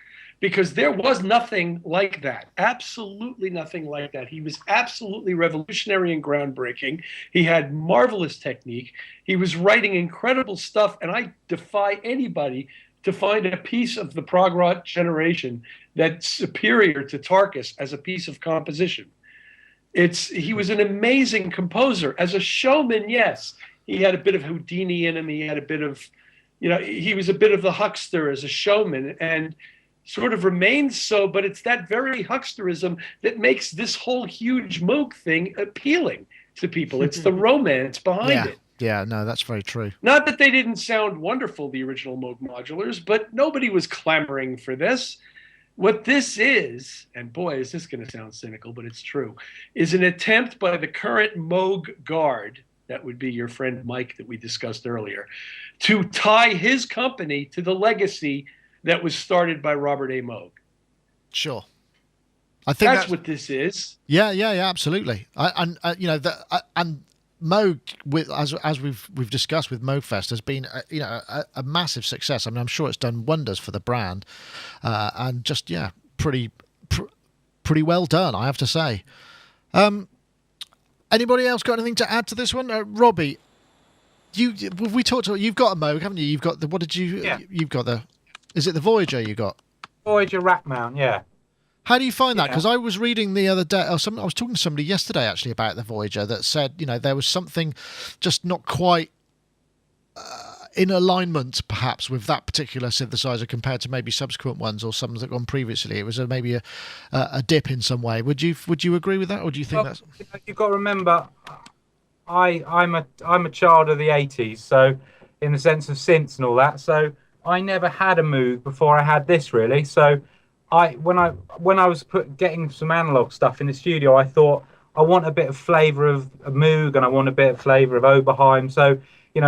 because there was nothing like that. Absolutely nothing like that. He was absolutely revolutionary and groundbreaking. He had marvelous technique. He was writing incredible stuff, and I defy anybody to find a piece of the prog rock generation that's superior to Tarkus as a piece of composition. He was an amazing composer. As a showman, yes, he had a bit of Houdini in him. He had a bit of, he was a bit of the huckster as a showman, and sort of remains so, but it's that very hucksterism that makes this whole huge Moog thing appealing to people. It's the romance behind it. Yeah, no, that's very true. Not that they didn't sound wonderful, the original Moog modulars, but nobody was clamoring for this. What this is, and boy, is this going to sound cynical, but it's true, is an attempt by the current Moog guard, that would be your friend Mike that we discussed earlier, to tie his company to the legacy that was started by Robert A. Moog. Sure. I think that's what this is. Yeah, absolutely. And Moog, as we've discussed with Moogfest, has been a massive success. I mean, I'm sure it's done wonders for the brand, and just pretty well done, I have to say. Anybody else got anything to add to this one? Robbie, we talked about, you've got a Moog, haven't you? You've got you've got the. Is it the Voyager you got? Voyager rack mount, yeah. How do you find that? Because I was reading the other day, I was talking to somebody yesterday actually about the Voyager that said, there was something just not quite in alignment perhaps with that particular synthesizer compared to maybe subsequent ones or some that gone previously. It was maybe a dip in some way. Would you agree with that, or do you think that's? You've got to remember, I'm a child of the 80s, so in the sense of synths and all that. So I never had a Moog before I had this, really. So when I was getting some analog stuff in the studio, I thought I want a bit of flavour of a Moog and I want a bit of flavour of Oberheim. So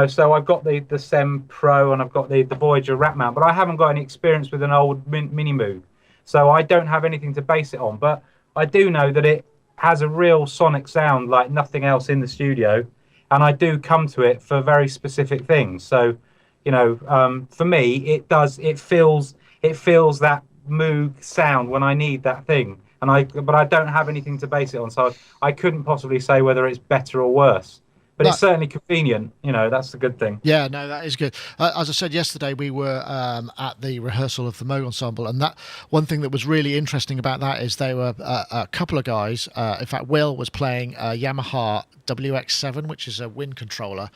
so I've got the SEM Pro and I've got the Voyager rack mount, but I haven't got any experience with an old mini Moog, so I don't have anything to base it on. But I do know that it has a real sonic sound like nothing else in the studio, and I do come to it for very specific things. So for me, it feels that Moog sound when I need that thing, but I don't have anything to base it on, so I couldn't possibly say whether it's better or worse. But it's certainly convenient, that's the good thing. Yeah, no, that is good. As I said yesterday, we were at the rehearsal of the Moog Ensemble, and that one thing that was really interesting about that is they were a couple of guys. In fact, Will was playing a Yamaha WX7, which is a wind controller,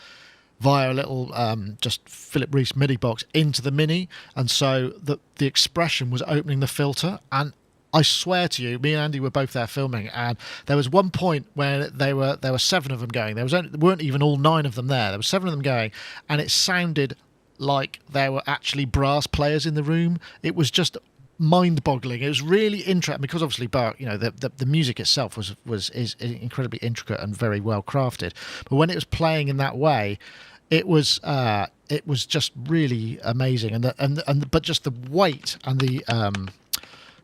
via a little just Philip Reese MIDI box into the Mini, and so the expression was opening the filter, and I swear to you, me and Andy were both there filming, and there was one point where there were 7 of them going. There weren't even all 9 of them there. There were 7 of them going, and it sounded like there were actually brass players in the room. It was just mind-boggling. It was really interesting because obviously Bach, the music itself is incredibly intricate and very well crafted. But when it was playing in that way, it was just really amazing, but just the weight and the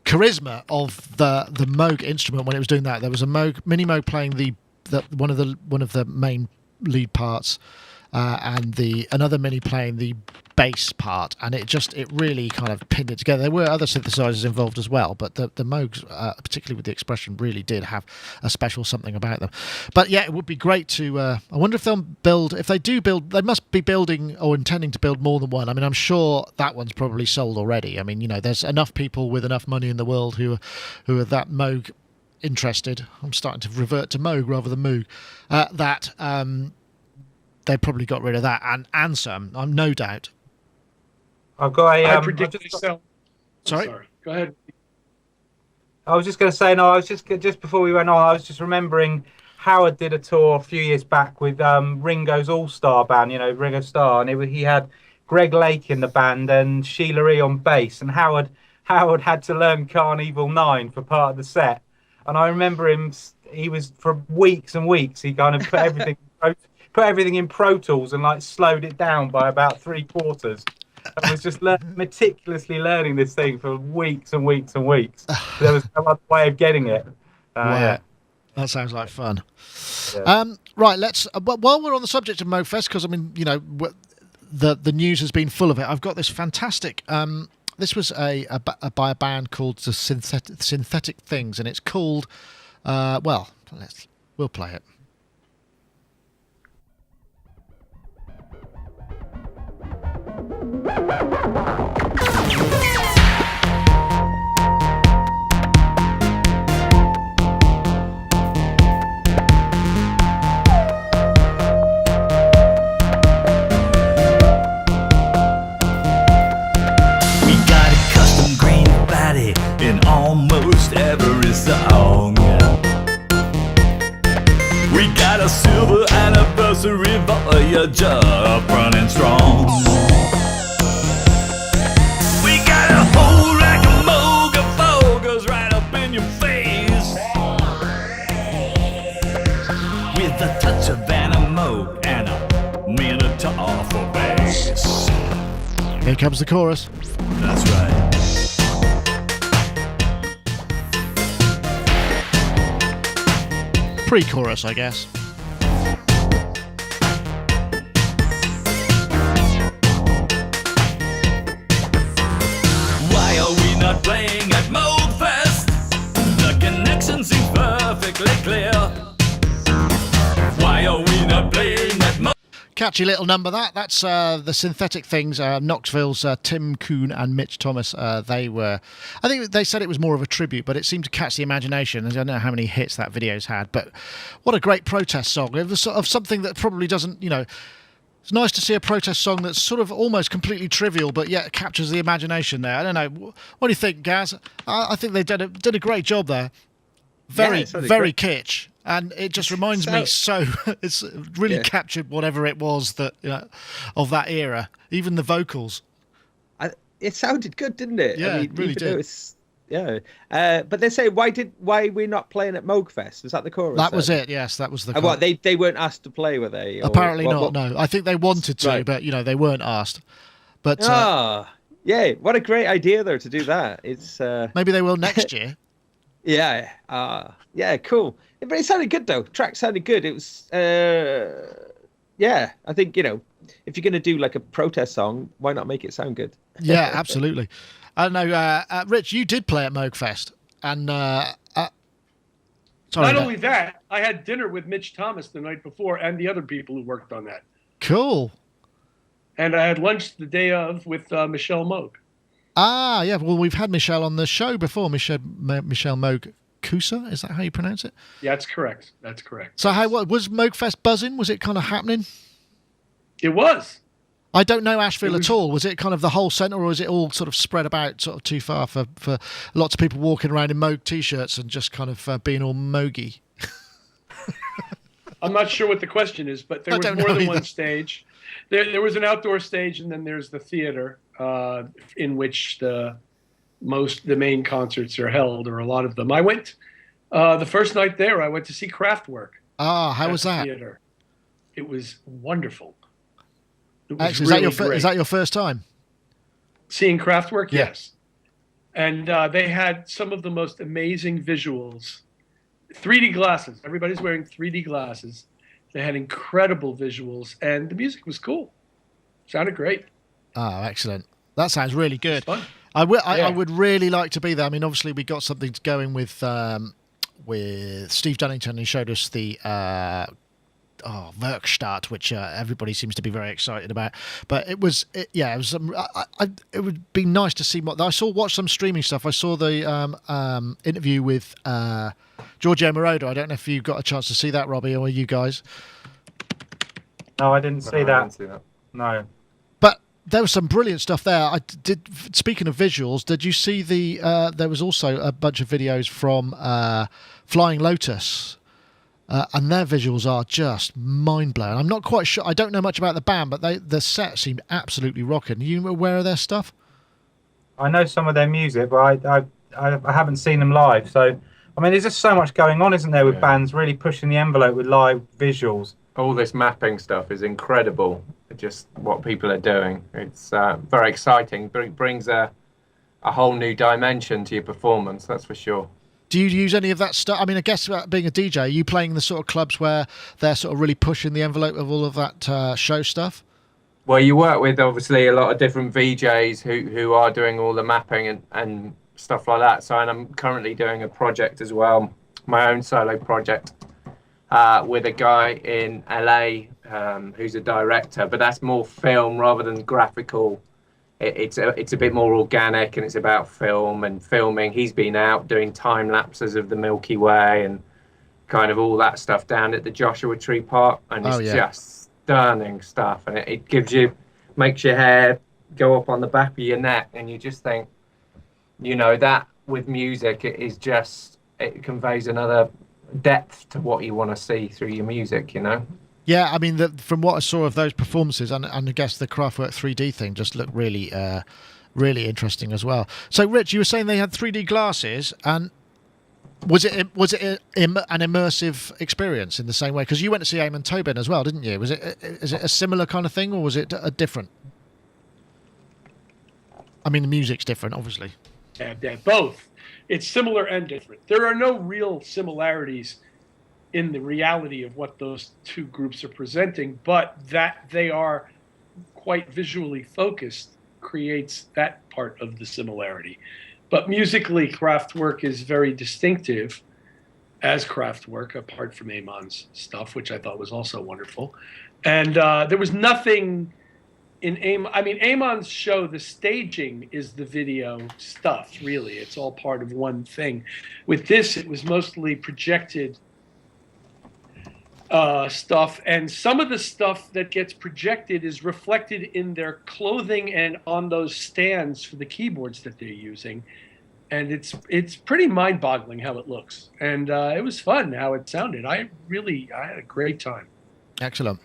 charisma of the Moog instrument when it was doing that. There was a mini Moog playing one of the main lead parts, and another mini playing the bass part, and it really kind of pinned it together. There were other synthesizers involved as well, but the Moogs, particularly with the Expression, really did have a special something about them. But yeah, it would be great to. I wonder if they'll build. If they do build, they must be building or intending to build more than one. I mean, I'm sure that one's probably sold already. I mean, there's enough people with enough money in the world who are that Moog interested. I'm starting to revert to Moog rather than Moog. They probably got rid of that and some. I'm no doubt. I've got I predict they sell. Sorry? Go ahead. I was just going to say, no, I was just before we went on, I was just remembering Howard did a tour a few years back with Ringo's All-Star band, Ringo Starr, and he had Greg Lake in the band and Sheila E on bass, and Howard had to learn Carnival 9 for part of the set. And I remember he was, for weeks and weeks, he kind of put everything in Pro Tools and like slowed it down by about 3/4. I was just meticulously learning this thing for weeks and weeks and weeks. There was no other way of getting it. Wow. Yeah. That sounds like fun. Yeah. Right, let's. While we're on the subject of Moogfest, because I mean, the news has been full of it. I've got this fantastic. This was by a band called the Synthetic Things, and it's called. We'll play it. In almost every song, we got a silver anniversary Voyager running strong. We got a whole rack of Moog Fogers right up in your face, with a touch of Moog and a Minotaur for bass. Here comes the chorus. That's right. Pre-chorus, I guess. Why are we not playing at Moogfest? The connection seems perfectly clear. Why are we not playing at Moogfest? Catchy little number that's the Synthetic Things, Knoxville's Tim Kuhn and Mitch Thomas. I think they said it was more of a tribute, but it seemed to catch the imagination. I don't know how many hits that video's had, but what a great protest song. It was sort of something that probably doesn't, it's nice to see a protest song that's sort of almost completely trivial, but yet captures the imagination there. I don't know. What do you think, Gaz? I think they did a great job there. Very kitsch. And it just reminds me it's really captured whatever it was that of that era, even the vocals. It sounded good, didn't it? Yeah, it really did. But they say, why we're not playing at Moogfest? Is that the chorus? That was it. Yes, that was the. What they weren't asked to play, were they? Or, apparently not. No, I think they wanted to, but they weren't asked. But yeah, what a great idea though to do that. It's maybe they will next year. Yeah, cool. But it sounded good though. Track sounded good. It was, I think if you're going to do like a protest song, why not make it sound good? Yeah, absolutely. I don't know, Rich, you did play at Moogfest, and Not only that, I had dinner with Mitch Thomas the night before and the other people who worked on that. Cool. And I had lunch the day of with Michelle Moog. Ah, yeah. Well, we've had Michelle on the show before. Michelle Moog Kusa, is that how you pronounce it? Yeah, that's correct. So, what was Moogfest buzzing? Was it kind of happening? It was. I don't know Asheville at all. Was it kind of the whole centre, or was it all sort of spread about sort of too far for lots of people walking around in Moog t-shirts and just kind of being all Moogy? I'm not sure what the question is, but there was more than one stage. There was an outdoor stage, and then there's the theater in which the main concerts are held, or a lot of them. I went the first night there. I went to see Kraftwerk. Ah, how was that? Theater. It was wonderful. It was actually, really is that your first time seeing Kraftwerk? Yeah. Yes, And they had some of the most amazing visuals. 3D glasses. Everybody's wearing 3D glasses. They had incredible visuals, and the music was cool. Sounded great. Oh, excellent. That sounds really good. Fun. I would really like to be there. I mean, obviously, we got something going with Steve Dunnington. He showed us the Werkstatt, which everybody seems to be very excited about. But it was it would be nice to see what I watch some streaming stuff. I saw the interview with Giorgio Moroder. I don't know if you got a chance to see that, Robbie, or you guys. No, I didn't see that. I didn't see that. No. But there was some brilliant stuff there. Speaking of visuals, did you see there was also a bunch of videos from Flying Lotus, and their visuals are just mind-blowing. I'm not quite sure. I don't know much about the band, but the set seemed absolutely rocking. Are you aware of their stuff? I know some of their music, but I haven't seen them live. So, I mean, there's just so much going on, isn't there, with bands really pushing the envelope with live visuals. All this mapping stuff is incredible. Just what people are doing. It's very exciting. Brings a whole new dimension to your performance, that's for sure. Do you use any of that stuff? I mean, I guess being a DJ, are you playing the sort of clubs where they're sort of really pushing the envelope of all of that show stuff? Well, you work with obviously a lot of different VJs who are doing all the mapping and stuff like that. So, and I'm currently doing a project as well, my own solo project, with a guy in LA who's a director, but that's more film rather than graphical. It's a bit more organic, and it's about film and filming. He's been out doing time lapses of the Milky Way and kind of all that stuff down at the Joshua Tree Park, and it's just stunning stuff. And it makes your hair go up on the back of your neck, and you just think, that with music, it conveys another depth to what you want to see through your music, Yeah, I mean, from what I saw of those performances, and I guess the Kraftwerk 3D thing just looked really, really interesting as well. So, Rich, you were saying they had 3D glasses, and was it an immersive experience in the same way? Because you went to see Eamon Tobin as well, didn't you? Is it a similar kind of thing, or was it a different? I mean, the music's different, obviously. Yeah, both. It's similar and different. There are no real similarities in the reality of what those two groups are presenting, but that they are quite visually focused creates that part of the similarity. But musically, Kraftwerk is very distinctive as Kraftwerk, apart from Eamon's stuff, which I thought was also wonderful. And there was nothing in Eamon's show, the staging is the video stuff, really. It's all part of one thing. With this, it was mostly projected stuff, and some of the stuff that gets projected is reflected in their clothing and on those stands for the keyboards that they're using, and it's pretty mind-boggling how it looks, and it was fun how it sounded. I had a great time. Excellent.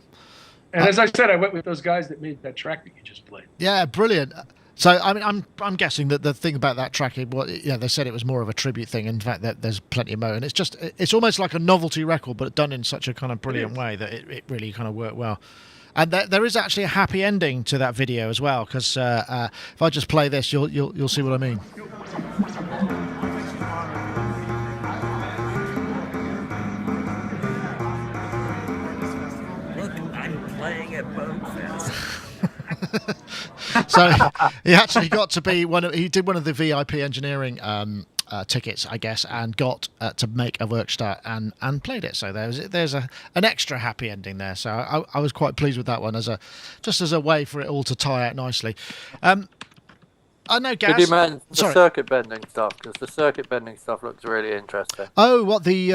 And as I said, I went with those guys that made that track that you just played. Yeah, brilliant. So, I mean, I'm guessing that the thing about that track, they said it was more of a tribute thing. In fact, that there's plenty of mo, and it's almost like a novelty record, but done in such a kind of brilliant way that it really kind of worked well. And there is actually a happy ending to that video as well, because if I just play this, you'll see what I mean. Look, I'm playing at Moogfest. So he actually got to be he did one of the VIP engineering tickets, I guess, and got to make a Werkstatt and played it. So there's an extra happy ending there. So I was quite pleased with that one as a way for it all to tie out nicely. I know, Gaz. Did you mention the circuit bending stuff? Because the circuit bending stuff looks really interesting. Oh, what the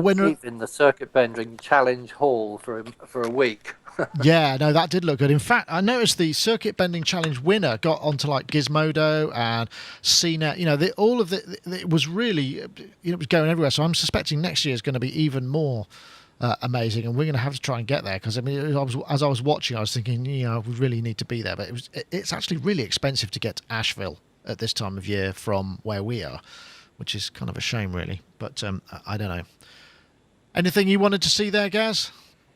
winner in the circuit bending challenge hall for a week. Yeah, no, that did look good. In fact, I noticed the circuit bending challenge winner got onto like Gizmodo and CNET. It was really, it was going everywhere. So I'm suspecting next year is going to be even more amazing, and we're going to have to try and get there. Because I mean, as I was watching, I was thinking, we really need to be there. But it's actually really expensive to get to Asheville at this time of year from where we are, which is kind of a shame, really. But I don't know. Anything you wanted to see there, Gaz?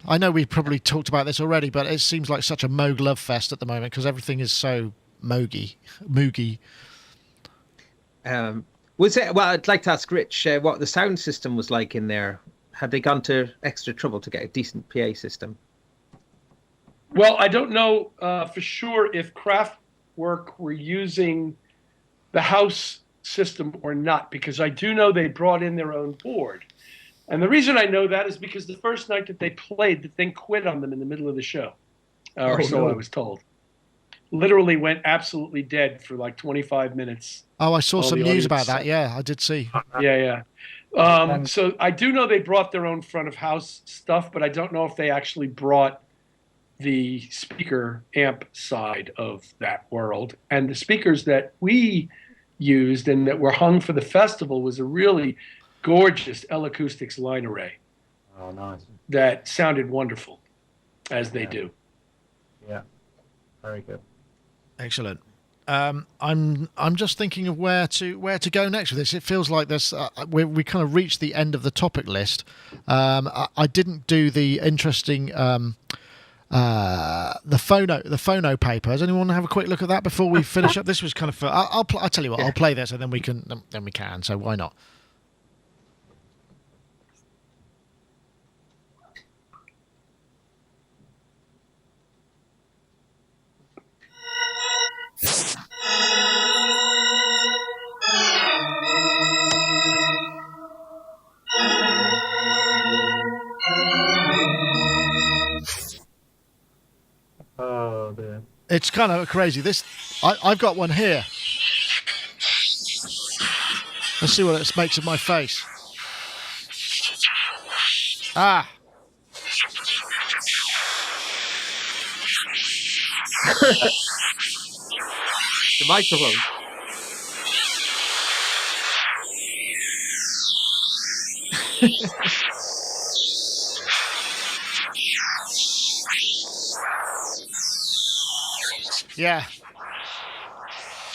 I know we've probably talked about this already, but it seems like such a Moog love fest at the moment because everything is so moogy. Was it? Well, I'd like to ask Rich what the sound system was like in there. Had they gone to extra trouble to get a decent PA system? Well, I don't know for sure if Kraftwerk were using the house system or not, because I do know they brought in their own board. And the reason I know that is because the first night that they played, the thing quit on them in the middle of the show. Or so I was told. Literally went absolutely dead for like 25 minutes. Oh, I saw some news about that. Yeah, I did see. Yeah. So I do know they brought their own front of house stuff, but I don't know if they actually brought the speaker amp side of that world. And the speakers that we used and that were hung for the festival was a really gorgeous L Acoustics line array. Oh, nice. That sounded wonderful, as they do. Yeah, very good. Excellent. I'm just thinking of where to go next with this. It feels like this. We kind of reached the end of the topic list. I didn't do the interesting the PhonoPaper. Does anyone want to have a quick look at that before we finish up? This was kind of fun. I'll tell you what. I'll play this and then we can. So why not? Oh dear. It's kind of crazy. I've got one here. Let's see what it makes of my face. Ah. The microphone. Yeah.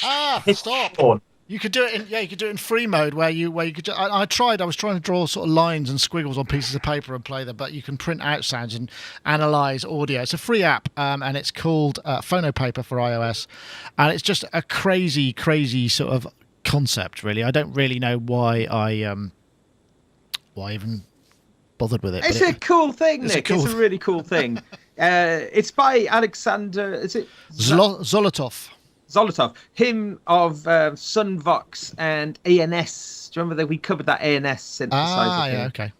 Ah, stop. You could do it in you could do it in free mode where you could. I was trying to draw sort of lines and squiggles on pieces of paper and play them, but you can print out sounds and analyze audio. It's a free app, and it's called PhonoPaper for iOS, and it's just a crazy sort of concept. Really, I don't really know why I even bothered with it. It's a cool thing, Nick. It's a really cool thing. It's by Alexander. Is it Zolotov? Zolotov, him of Sunvox and ANS. Do you remember that we covered that ANS synthesizer? Ah, thing? yeah, okay.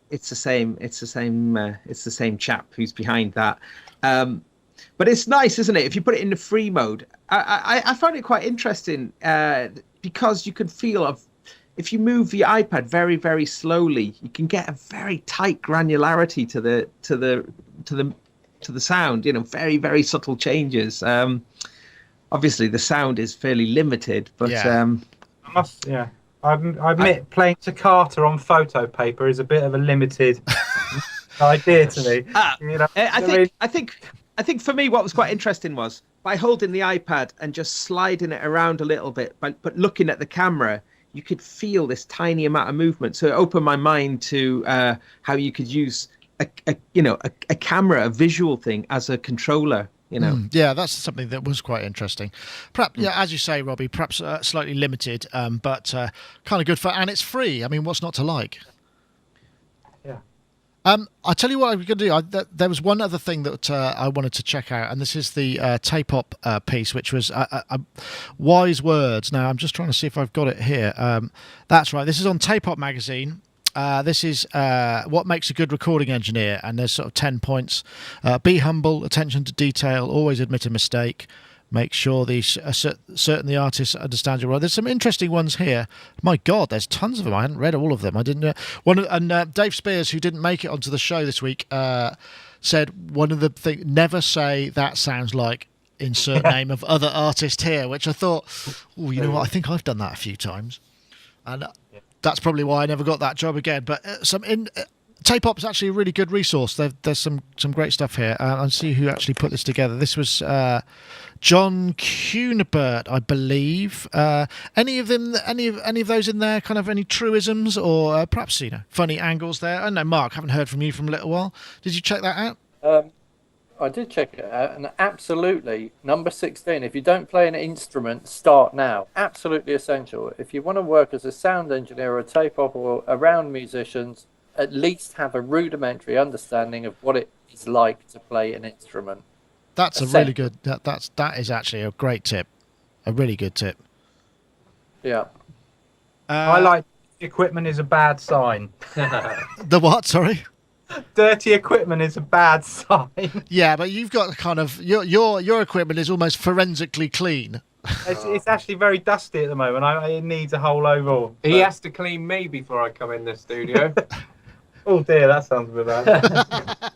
It's the same chap who's behind that. But it's nice, isn't it? If you put it in the free mode, I found it quite interesting because you can feel if you move your iPad very, very slowly, you can get a very tight granularity to the sound. You know, very, very subtle changes. Obviously, the sound is fairly limited, but I admit playing Toccata on PhotoPaper is a bit of a limited idea to me. You know, I think for me, what was quite interesting was by holding the iPad and just sliding it around a little bit, but looking at the camera, you could feel this tiny amount of movement. So it opened my mind to how you could use a camera, a visual thing, as a controller. You know. Yeah, that's something that was quite interesting. Perhaps, as you say, Robbie, perhaps slightly limited, but kind of good for, and it's free. I mean, what's not to like? Yeah. I'll tell you what I'm going to do. There was one other thing that I wanted to check out, and this is the TapeOp piece, which was Wise Words. Now, I'm just trying to see if I've got it here. That's right. This is on TapeOp magazine. This is what makes a good recording engineer, and there's sort of 10 points. Be humble, attention to detail, always admit a mistake, make sure certain the artist understands your role. There's some interesting ones here. My God, there's tons of them. I hadn't read all of them. I didn't. Dave Spears, who didn't make it onto the show this week, said one of the things: never say that sounds like insert name of other artist here, which I thought, oh, you know what? I think I've done that a few times, and. That's probably why I never got that job again. But TapeOp is actually a really good resource. There's some great stuff here. I'll see who actually put this together. This was John Kunebert, I believe. Any of those in there? Kind of any truisms or perhaps funny angles there? I don't know, Mark. Haven't heard from you for a little while. Did you check that out? I did check it out, and absolutely, number 16, if you don't play an instrument, start now. Absolutely essential. If you want to work as a sound engineer or a tape op or around musicians, at least have a rudimentary understanding of what it is like to play an instrument. That's a really good. That is actually a great tip. A really good tip. Yeah. I like equipment is a bad sign. The what? Sorry. Dirty equipment is a bad sign. Yeah, but you've got kind of your equipment is almost forensically clean. It's actually very dusty at the moment. It needs a whole overhaul. He has to clean me before I come in the studio. Oh dear, that sounds a bit bad.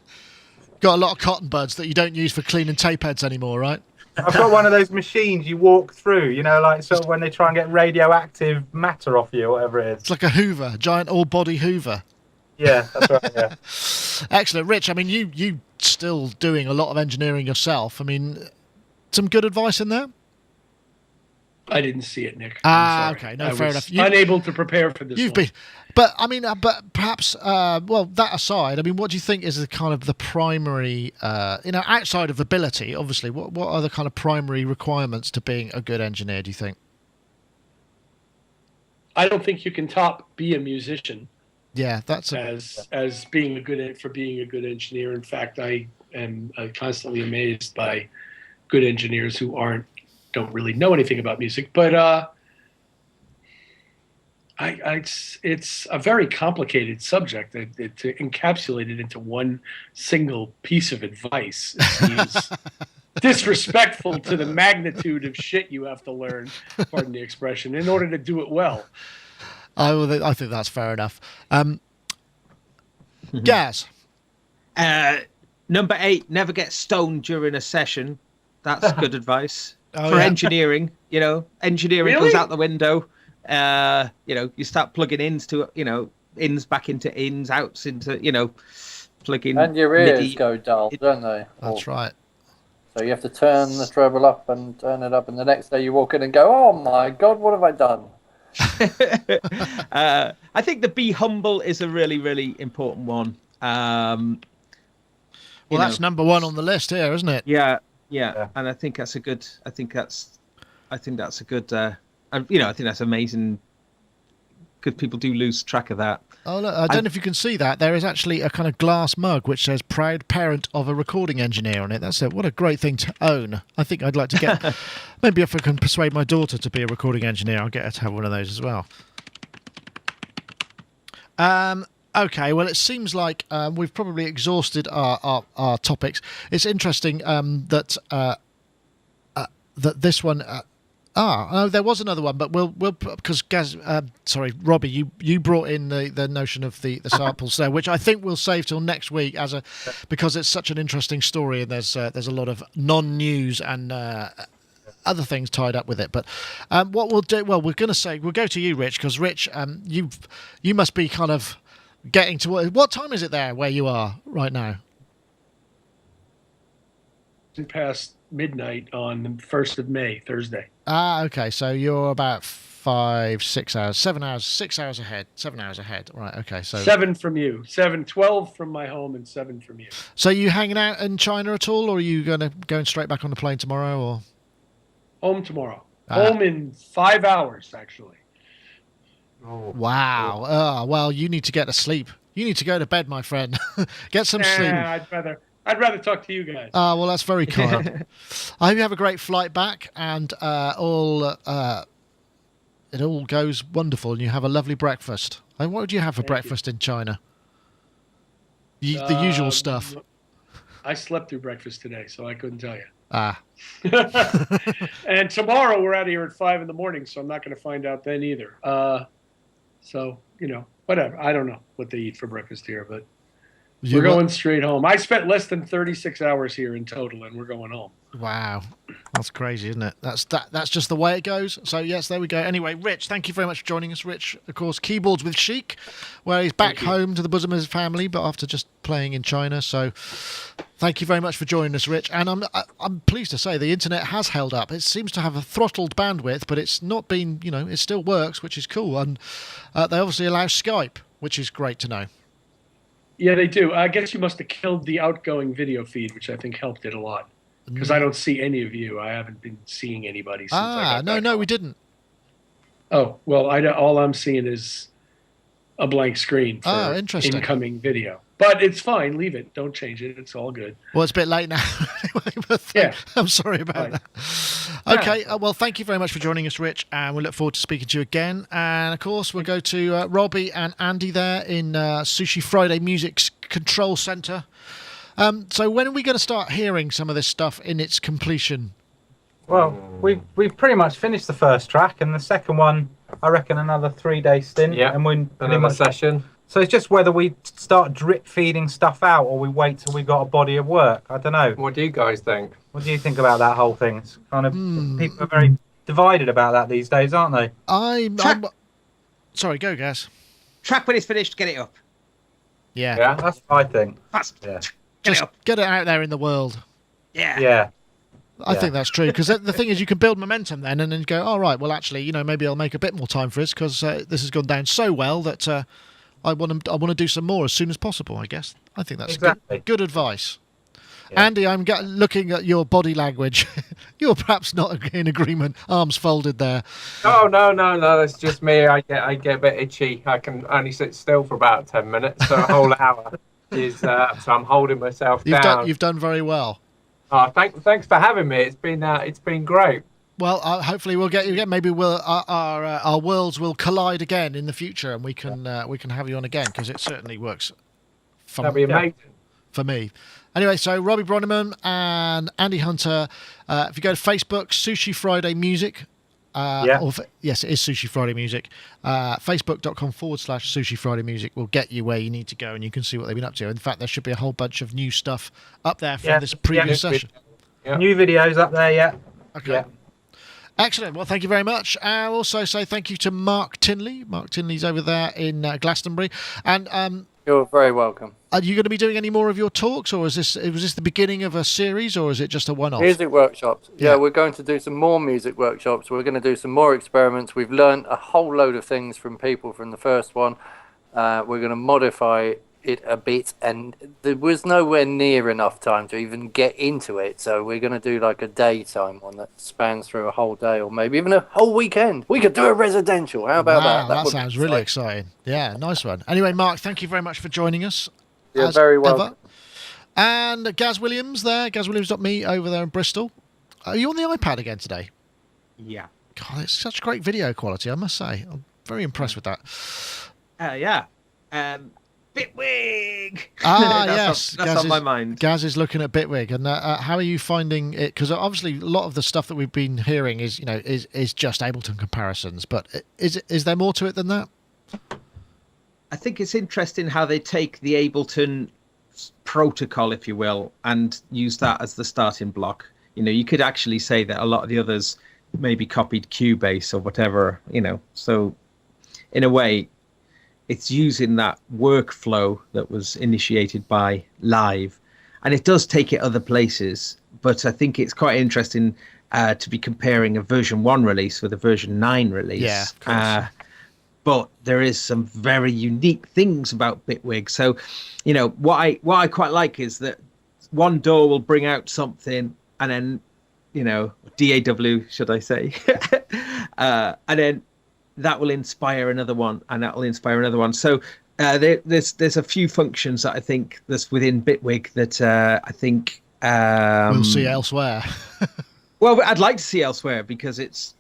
Got a lot of cotton buds that you don't use for cleaning tape heads anymore, right? I've got one of those machines you walk through, you know, like sort of when they try and get radioactive matter off you or whatever it is. It's like a Hoover, a giant all-body Hoover. Yeah, that's right, yeah. Excellent. Rich, I mean, you still doing a lot of engineering yourself. I mean, some good advice in there? I didn't see it, Nick. I'm sorry. Okay. No, I fair was enough. Unable to prepare for this. You've been, but I mean, but perhaps, well, that aside, I mean, what do you think is the kind of the primary, outside of ability, obviously, what are the kind of primary requirements to being a good engineer, do you think? I don't think you can be a musician. Yeah, that's as being a good engineer. In fact, I am constantly amazed by good engineers who don't really know anything about music. But it's a very complicated subject. To encapsulate it into one single piece of advice seems disrespectful to the magnitude of shit you have to learn, pardon the expression, in order to do it well. I think that's fair enough. Gaz? Number 8, never get stoned during a session. That's good advice. Oh, for yeah. engineering, engineering Really? goes out the window. You start plugging ins to, ins back into ins, outs into, plugging. And your ears MIDI. go dull, don't they? That's right. So you have to turn the treble up and turn it up, and the next day you walk in and go, "Oh my God, what have I done?" I think the be humble is a really, really important one. Well, that's number 1 on the list here, isn't it? Yeah, and I think that's a good. I think that's a good. I think that's amazing. Because people do lose track of that. Oh, look, I don't know if you can see that. There is actually a kind of glass mug which says "Proud Parent of a Recording Engineer" on it. That's it. What a great thing to own. I think I'd like to get... Maybe if I can persuade my daughter to be a recording engineer, I'll get her to have one of those as well. Okay, well, it seems like we've probably exhausted our topics. It's interesting that this one... no, there was another one, but we'll because Robbie, you brought in the notion of the samples there, which I think we'll save till next week because it's such an interesting story and there's a lot of non-news and other things tied up with it. But what we'll do, we'll go to you, Rich, because Rich, you must be kind of getting to what time is it there where you are right now? Past midnight on the 1st of May, Thursday. Okay, so you're about 6 hours, 7 hours, 6 hours ahead, 7 hours ahead. Right, okay, so 7 from you, 12 from my home, and 7 from you. So you hanging out in China at all, or are you going straight back on the plane tomorrow, or Home tomorrow. Home in 5 hours, actually. Oh. Wow. Well, you need to get to sleep. You need to go to bed, my friend. Get some sleep. I'd rather talk to you guys. Well, that's very kind. I hope you have a great flight back, and it all goes wonderful, and you have a lovely breakfast. What would you have for breakfast in China? The usual stuff. I slept through breakfast today, so I couldn't tell you. And tomorrow we're out of here at 5 in the morning, so I'm not going to find out then either. So, whatever. I don't know what they eat for breakfast here, but we're going straight home. I spent less than 36 hours here in total, and we're going home. Wow. That's crazy, isn't it? That's just the way it goes. So, yes, there we go. Anyway, Rich, thank you very much for joining us. Rich, of course, keyboards with Chic, where he's back home to the bosom of his family, but after just playing in China. So, thank you very much for joining us, Rich. And I'm pleased to say the internet has held up. It seems to have a throttled bandwidth, but it's not been, it still works, which is cool. And they obviously allow Skype, which is great to know. Yeah, they do. I guess you must have killed the outgoing video feed, which I think helped it a lot. Because I don't see any of you. I haven't been seeing anybody since I got back no, home. we didn't. Oh, well, all I'm seeing is a blank screen for interesting. incoming video. But it's fine. Leave it. Don't change it. It's all good. Well, it's a bit late now. Anyway, but Yeah. I'm sorry about that. Okay, well, thank you very much for joining us, Rich, and we look forward to speaking to you again. And, of course, we'll go to Robbie and Andy there in Sushi Friday Music's Control Centre. So when are we going to start hearing some of this stuff in its completion? Well, we've pretty much finished the first track, and the second one, I reckon, another 3-day stint. Yeah, and we're another session. So it's just whether we start drip feeding stuff out or we wait till we've got a body of work. I don't know. What do you guys think? What do you think about that whole thing? It's kind of people are very divided about that these days, aren't they? I'm sorry, go, Gaz. Track when it's finished, get it up. Yeah. That's what I think. Yeah. Just get it out there in the world. Yeah. I think that's true, because the thing is, you can build momentum then, and then go, all right, well, actually, maybe I'll make a bit more time for this, because this has gone down so well that I want to do some more as soon as possible, I guess. I think that's good advice. Yeah. Andy, I'm looking at your body language. You're perhaps not in agreement. Arms folded there. Oh, no. That's just me. I get a bit itchy. I can only sit still for about 10 minutes, so a whole hour is. So I'm holding myself down. You've done very well. Oh, thanks for having me. It's been great. Well, hopefully we'll get you again. Maybe our worlds will collide again in the future, and we can have you on again, because it certainly works. That'd be amazing for me. Anyway, so Robbie Bronneman and Andy Hunter. If you go to Facebook, Sushi Friday Music. Yes, it is Sushi Friday Music. Facebook.com/Sushi Friday Music will get you where you need to go, and you can see what they've been up to. In fact, there should be a whole bunch of new stuff up there from this previous session. New videos up there, yeah. Okay. Yeah. Excellent. Well, thank you very much. I'll also say thank you to Mark Tinley. Mark Tinley's over there in Glastonbury. And you're very welcome. Are you going to be doing any more of your talks, or was this the beginning of a series, or is it just a one-off? Music workshops. Yeah, we're going to do some more music workshops. We're going to do some more experiments. We've learned a whole load of things from people from the first one. We're going to modify it a bit, and there was nowhere near enough time to even get into it, so we're going to do like a daytime one that spans through a whole day, or maybe even a whole weekend. We could do a residential. How about that? That sounds really exciting. Yeah, nice one. Anyway, Mark, thank you very much for joining us. You're very welcome. And Gaz Williams there, gazwilliams.me over there in Bristol. Are you on the iPad again today? Yeah. God, it's such great video quality, I must say. I'm very impressed with that. Yeah. Bitwig. Yes, that's on my mind. Gaz is looking at Bitwig, and how are you finding it? Because obviously a lot of the stuff that we've been hearing is just Ableton comparisons, but is there more to it than that? I think it's interesting how they take the Ableton protocol, if you will, and use that as the starting block. You could actually say that a lot of the others maybe copied Cubase or whatever. So in a way, it's using that workflow that was initiated by Live, and it does take it other places. But I think it's quite interesting to be comparing a version 1 release with a version 9 release. Yeah, of course. But there is some very unique things about Bitwig. So, what I quite like is that one DAW will bring out something, and then, DAW, should I say, and then that will inspire another one, and that will inspire another one. So there's a few functions that I think that's within Bitwig that I think we'll see elsewhere. Well, I'd like to see elsewhere, because it's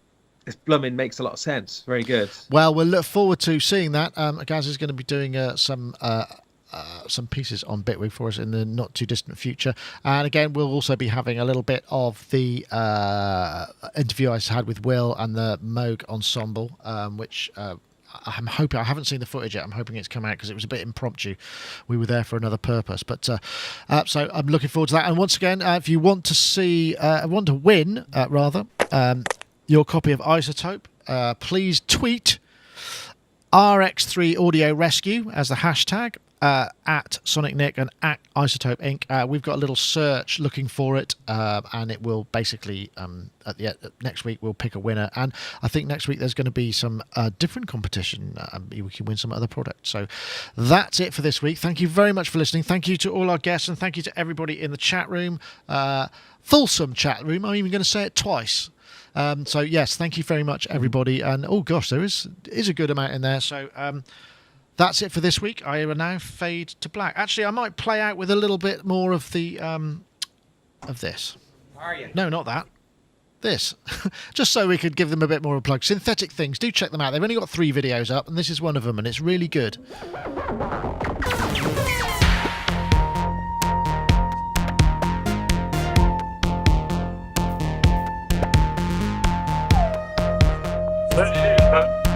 blooming makes a lot of sense. Very good. Well, we'll look forward to seeing that. Gaz is going to be doing some pieces on Bitwig for us in the not too distant future, and again we'll also be having a little bit of the interview I had with Will and the Moog ensemble, which I'm hoping, I haven't seen the footage yet, I'm hoping it's come out because it was a bit impromptu. We were there for another purpose, but so I'm looking forward to that. And once again, if you want to win your copy of Isotope, please tweet RX3 Audio Rescue as the hashtag, at Sonic Nick and at Isotope Inc. We've got a little search looking for it, and it will basically next week we'll pick a winner. And I think next week there's going to be some different competition. We can win some other products. So that's it for this week. Thank you very much for listening. Thank you to all our guests, and thank you to everybody in the chat room. Fulsome chat room. I'm even going to say it twice. So yes, thank you very much, everybody. And oh gosh, there is a good amount in there. So that's it for this week. I will now fade to black. Actually, I might play out with a little bit more of the of this. Are you? No, not that. This. Just so we could give them a bit more of a plug. Synthetic Things. Do check them out. They've only got 3 videos up, and this is one of them, and it's really good. Sushi